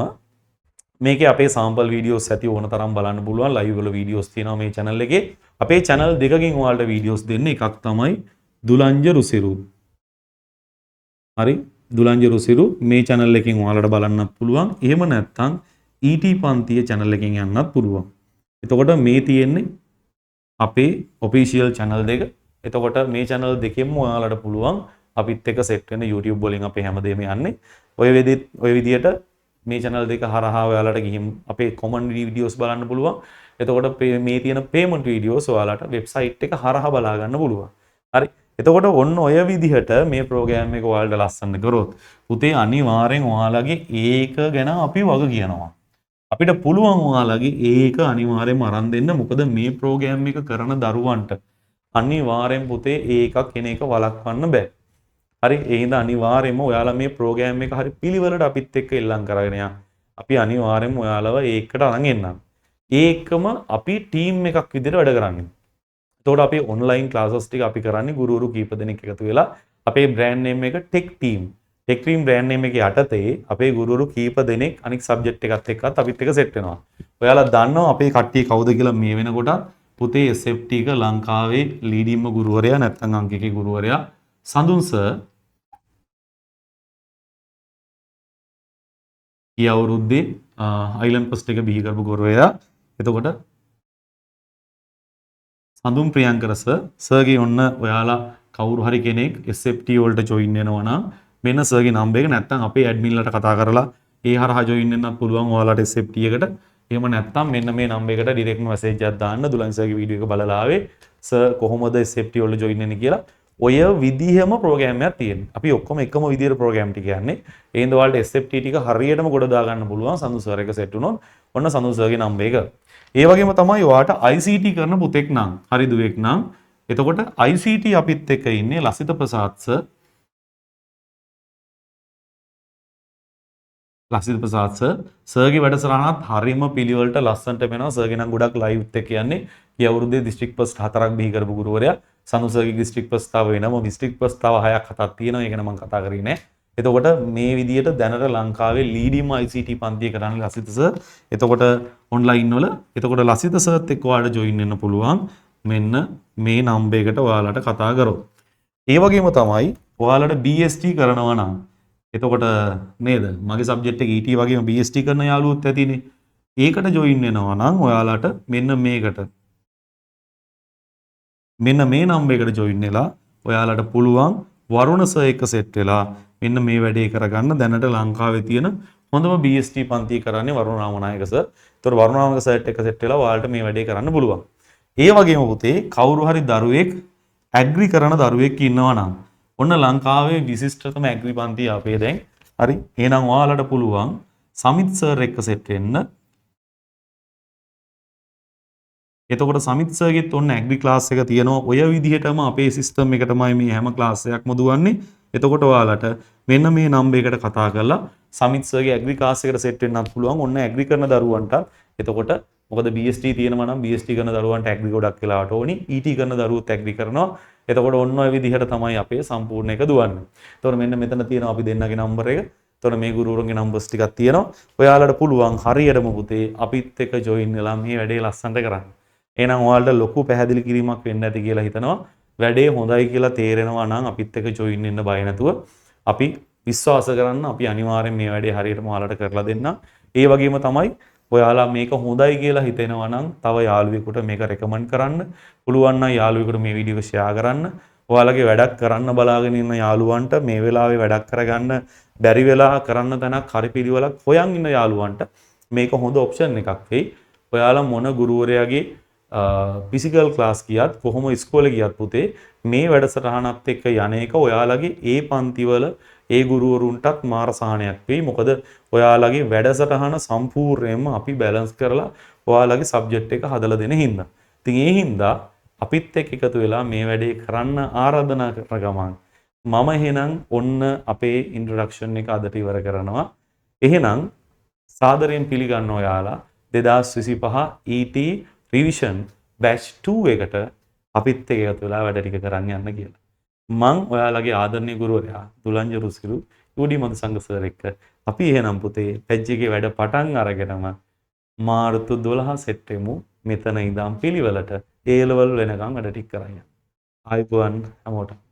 S1: මේකේ අපේ sample videos ඇති ඕන තරම් බලන්න පුළුවන්. live වල videos තියෙනවා මේ channel එකේ. අපේ channel දෙකකින් ඔයාලට videos දෙන්නේ. එකක් තමයි දුලංජ රුසිරු. හරි දුලංජ රුසිරු මේ channel එකකින් ඔයාලට බලන්නත් පුළුවන්. එහෙම නැත්නම් ET පන්තිය channel එකකින් යන්නත් පුළුවන්. එතකොට මේ තියෙන්නේ අපේ official channel දෙක. එතකොට මේ channel දෙකෙන්ම ඔයාලට පුළුවන් අපිත් එක්ක set වෙන YouTube වලින් අපේ හැමදේම යන්නේ. ඔය විදිහට මේ channel දෙක හරහා ඔයාලට ගිහින් අපේ common videos බලන්න පුළුවන්. එතකොට මේ තියෙන payment videos ඔයාලට website එක හරහා බලා ගන්න පුළුවන්. හරි. එතකොට ඔන්න ඔය විදිහට මේ program එක ඔයාලට ලස්සන කරොත් පුතේ අනිවාර්යෙන් ඔයාලගේ ඒක ගැන අපි වග කියනවා. අපිට පුළුවන් ඔයාලගේ ඒක අනිවාර්යෙන්ම අරන් දෙන්න. මොකද මේ program එක කරන දරුවන්ට අනිවාර්යෙන් පුතේ ඒකක් කෙන එක වළක්වන්න බෑ. හරි ඒ හින්දා අනිවාර්යයෙන්ම ඔයාලා මේ ප්‍රෝග්‍රෑම් එක හරි පිළිවෙලට අපිත් එක්ක එල්ලම් කරගෙන යන්න. අපි අනිවාර්යයෙන්ම ඔයාලව ඒකට අරන් එන්නම්. ඒකම අපි ටීම් එකක් විදිහට වැඩ කරන්නේ. එතකොට අපි ඔන්ලයින් ක්ලාසස් ටික අපි කරන්නේ ගුරුවරු කීප දෙනෙක් එකතු වෙලා අපේ බ්‍රෑන්ඩ් නේම් එක tech team. Tech team brand name එකේ යටතේ අපේ ගුරුවරු කීප දෙනෙක් අනිත් සබ්ජෙක්ට් එකත් එක්කත් අපිත් එක්ක සෙට් වෙනවා. ඔයාලා දන්නවා අපේ කට්ටිය කවුද කියලා මේ වෙනකොට පුතේ SFT එක ලංකාවේ ලීඩින්ම ගුරුවරයා නැත්නම් අංක එකේ ගුරුවරයා සඳුන් සර් ඊ අවුරුද්දේ අයිලන්ඩ් පොස්ට් එක බිහි කරපු ගුරුවරයා. එතකොට සඳුන් ප්‍රියංකර සර්ගේ ඔන්න ඔයාලා කවුරු හරි කෙනෙක් SFT වලට ජොයින් වෙනවා නම් මෙන්න සර්ගේ නම්බර් එක නැත්නම් අපේ ඇඩ්මින්ලට කතා කරලා ඒ හරහා ජොයින් වෙන්නත් පුළුවන් ඔයාලට SFT එකට. එහෙම නැත්නම් මෙන්න මේ නම්බර් එකට ඩිරෙක්ට් මෙසේජ් එකක් දාන්න. දුලන් සර්ගේ වීඩියෝ එක බලලා ආවේ සර් කොහොමද SFT වලට ජොයින් වෙන්නේ කියලා. ඔය විදිහම ප්‍රෝග්‍රෑම් එකක් තියෙනවා. අපි ඔක්කොම එකම විදිහට ප්‍රෝග්‍රෑම් ටික යන්නේ. ඒ හින්දා ඔයාලට SFT ටික හරියටම ගොඩ දා ගන්න පුළුවන් සඳු සර් එක සෙට් වුණොත්. ඔන්න සඳු සර්ගේ නම්බර් එක. ඒ වගේම තමයි ඔයාට ICT කරන පුතෙක් නම් හරි දුවෙක් නම් එතකොට ICT අපිත් එක්ක ඉන්නේ ලසිත ප්‍රසාද් සර්. ලසිත ප්‍රසාද් සර් සර්ගේ වැඩසටහනත් හරිම පිළිවෙලට ලස්සනට වෙනවා. සර්ගේ නම් ගොඩක් ලයිව්ත් එක්ක යන්නේ. ගිය අවුරුද්දේ දිස්ත්‍රික් පොස්ට් 4ක් බිහි කරපු ගුරුවරයා. සනු සර්ගේ දිස්ත්‍රික් ප්‍රස්තාව වෙනම දිස්ත්‍රික් ප්‍රස්තාව 6ක් 7ක් තියෙනවා. ඒක නම් මම කතා කරේ නෑ. එතකොට මේ විදිහට දැනට ලංකාවේ ලීඩිම ICT පන්තිය කරන්නේ ලසිත සර්. එතකොට ඔන්ලයින් වල එතකොට ලසිත සර්ත් එක්ක ඔයාලට ජොයින් වෙන්න පුළුවන්. මෙන්න මේ නම්බර් එකට ඔයාලට කතා කරොත්. ඒ වගේම තමයි ඔයාලට BST කරනවා නම් එතකොට නේද මගේ සබ්ජෙක්ට් එක ET වගේම BST කරන යාළුවොත් ඇතිනේ. ඒකට ජොයින් වෙනවා නම් ඔයාලට මෙන්න මේකට මෙන්න මේ නම්බර් එකට ජොයින් වෙලා ඔයාලට පුළුවන් වරුණ සර් එක්ක සෙට් වෙලා මෙන්න මේ වැඩේ කරගන්න. දැනට ලංකාවේ තියෙන හොඳම BST පන්තිය කරන්නේ වරුණ රාමනායක සර්. ඒතකොට වරුණ රාමනායක සර්ට එක්ක සෙට් වෙලා ඔයාලට මේ වැඩේ කරන්න පුළුවන්. ඒ වගේම පුතේ කවුරු හරි දරුවෙක් ඇග්‍රි කරන දරුවෙක් ඉන්නවා නම් ඔන්න ලංකාවේ විශිෂ්ටතම ඇග්‍රි පන්තිය අපේ දැන්. හරි. එහෙනම් ඔයාලට පුළුවන් සමිත් සර් එක්ක සෙට් වෙන්න. එතකොට සමිත් සර්ගෙත් ඔන්න ඇග්‍රි ක්ලාස් එක තියෙනවා. ඔය විදිහටම අපේ සිස්ටම් එකටමයි මේ හැම ක්ලාස් එකක්ම දුවන්නේ. එතකොට ඔයාලට මෙන්න මේ නම්බර් එකට කතා කරලා සමිත් සර්ගේ ඇග්‍රි ක්ලාස් එකට සෙට් වෙන්නත් පුළුවන්. ඔන්න ඇග්‍රි කරන දරුවන්ට එතකොට මොකද BST තියෙනවා නම් BST කරන දරුවන්ට ඇග්‍රි ගොඩක් වෙලාවට ඕනි. ET කරන දරුවොත් ඇග්‍රි කරනවා. එතකොට ඔන්න ඔය විදිහට තමයි අපේ සම්පූර්ණ එක දුවන්නේ. එතකොට මෙන්න මෙතන තියෙනවා අපි දෙන්නගේ නම්බර එක. එතකොට මේ ගුරුවරුන්ගේ නම්බර්ස් ටිකක් තියෙනවා. ඔයාලට පුළුවන් හරියටම පුතේ අපිත් එක්ක ජොයින් වෙලා මේ වැඩේ ලස්සනට කරන්න. එහෙනම් ඔයාලට ලොකු පැහැදිලි කිරීමක් වෙන්න ඇති කියලා හිතනවා. වැඩේ හොඳයි කියලා තේරෙනවා නම් අපිත් එක්ක ජොයින් වෙන්න බය නැතුව අපි විශ්වාස කරන්න අපි අනිවාර්යෙන් මේ වැඩේ හරියටම ඔයාලට කරලා දෙන්න. ඒ වගේම තමයි ඔයාලා මේක හොඳයි කියලා හිතෙනවා නම් තව යාළුවෙකුට මේක රෙකමන්ඩ් කරන්න. පුළුවන් නම් යාළුවෙකුට මේ වීඩියෝ එක ෂෙයා කරන්න. ඔයාලගේ වැඩක් කරන්න බලාගෙන ඉන්න යාළුවන්ට මේ වෙලාවේ වැඩක් කරගන්න බැරි වෙලා කරන්න තැනක් හරි පිළිවෙලක් හොයන් ඉන්න යාළුවන්ට මේක හොඳ ඔප්ෂන් එකක් වෙයි. ඔයාලා මොන ගුරුවරයාගේ ෆිසිකල් ක්ලාස් ගියත් කොහොම ඉස්කෝලේ ගියත් පුතේ මේ වැඩසටහනත් එක්ක යන එක ඔයාලගේ ඒ පන්තිවල ඒ ගුරුවරුන්ටත් මාර සහනයක් වෙයි. මොකද ඔයාලගේ වැඩසටහන සම්පූර්ණයෙන්ම අපි බැලන්ස් කරලා ඔයාලගේ සබ්ජෙක්ට් එක හදලා දෙන හින්දා. ඉතින් ඒ හින්දා අපිත් එක්ක එකතු වෙලා මේ වැඩේ කරන්න ආරාධනා කරන ගමන් මම එහෙනම් ඔන්න අපේ ඉන්ට්‍රොඩක්ෂන් එක අදට ඉවර කරනවා. එහෙනම් සාදරයෙන් පිළිගන්න ඔයාලා 2025 ET රිවිෂන් බැච් 2 එකට අපිත් එක්ක එකතු වෙලා වැඩ ටික කරන්න යන්න කියලා. මං ඔයාලගේ ආදරණීය ගුරුවරයා දුලංජ රුසිරු යුඩි මදුසංග සර් එක්ක අපි එහෙනම් පුතේ පැජ් එකේ වැඩ පටන් අරගෙනම මාර්තු 12 සෙට් වෙමු. මෙතන ඉඳන් පිළිවෙලට A level වෙනකම් වැඩ ටික කරන්න. ආයිබෝවන් හැමෝටම